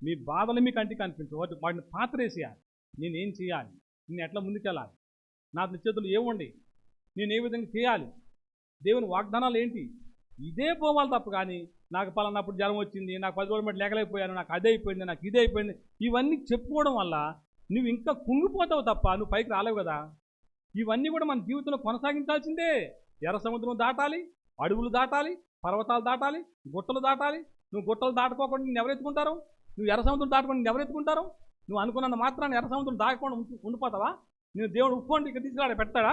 మీ బాధలు మీ కంటికి కనిపించవద్దు. వాటిని పాత్రేసేయాలి. నేనేం చేయాలి, నేను ఎట్లా ముందుకెళ్ళాలి, నా చేతులు ఏముండి, నేను ఏ విధంగా చేయాలి, దేవుని వాగ్దానాలు ఏంటి, ఇదే పోవాలి తప్ప. కానీ నాకు పలానప్పుడు జ్వరం వచ్చింది, నాకు 10 రోజుల మట్టి లేకలేకపోయాను, నాకు అదే అయిపోయింది, నాకు ఇదే అయిపోయింది, ఇవన్నీ చెప్పుకోవడం వల్ల నువ్వు ఇంకా కుంగిపోతావు తప్ప నువ్వు పైకి రాలేవు కదా. ఇవన్నీ కూడా మన జీవితంలో కొనసాగించాల్సిందే. ఎర్ర సముద్రం దాటాలి, అడవులు దాటాలి, పర్వతాలు దాటాలి, గుట్టలు దాటాలి. నువ్వు గుట్టలు దాటుకోకుండా నేను ఎవరు ఎత్తుకుంటారు? నువ్వు ఎర్ర సముద్రం దాటుకొని నేను ఎవరు ఎత్తుకుంటారు? నువ్వు అనుకున్నంత మాత్రాన్ని ఎర్ర సముద్రం దాటకుండా ఉండిపోతావా? నేను దేవుడు ఉప్పుకోండి ఇక్కడ తీసుకురాడ పెడతాడా?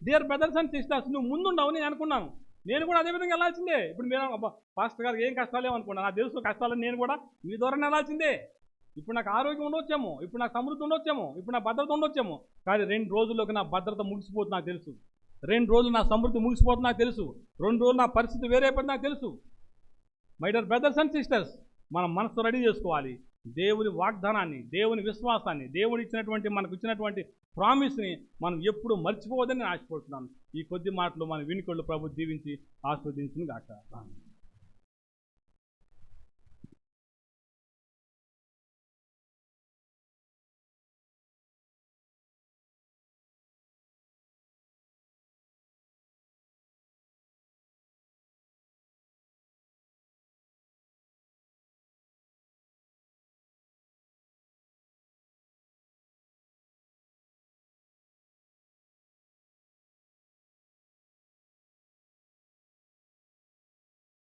డియర్ బ్రదర్స్ అండ్ సిస్టర్స్, నువ్వు ముందుండవు నేను అనుకున్నాను. నేను కూడా అదే విధంగా వెళ్ళాల్సిందే. ఇప్పుడు మీరు పాస్టర్ గారు ఏం కష్టాలేమో అనుకున్నాను, నాకు తెలుసు కష్టాలని. నేను కూడా మీ ద్వారా వెళ్ళాల్సిందే. ఇప్పుడు నాకు ఆరోగ్యం ఉండొచ్చేమో, ఇప్పుడు నాకు సమృద్ధి ఉండొచ్చేమో, ఇప్పుడు నా భద్రత ఉండొచ్చేమో. కానీ 2 రోజుల్లోకి నా భద్రత ముగిసిపోతుంది నాకు తెలుసు. 2 రోజులు నా సమృద్ధి ముగిసిపోతుంది నాకు తెలుసు. 2 రోజులు నా పరిస్థితి వేరైపోతుంది నాకు తెలుసు. My dear brothers and sisters, మనం మనసు రెడీ చేసుకోవాలి. దేవుని వాగ్దానాన్ని, దేవుని విశ్వాసాన్ని, దేవుడు ఇచ్చినటువంటి మనకు ఇచ్చినటువంటి ప్రామిస్ని మనం ఎప్పుడు మర్చిపోవద్దని నేను ఆశపడుతున్నాను. ఈ కొద్ది మాటలు మన వినికొళ్ళు ప్రభు దీవించి ఆస్వాదించును గాక.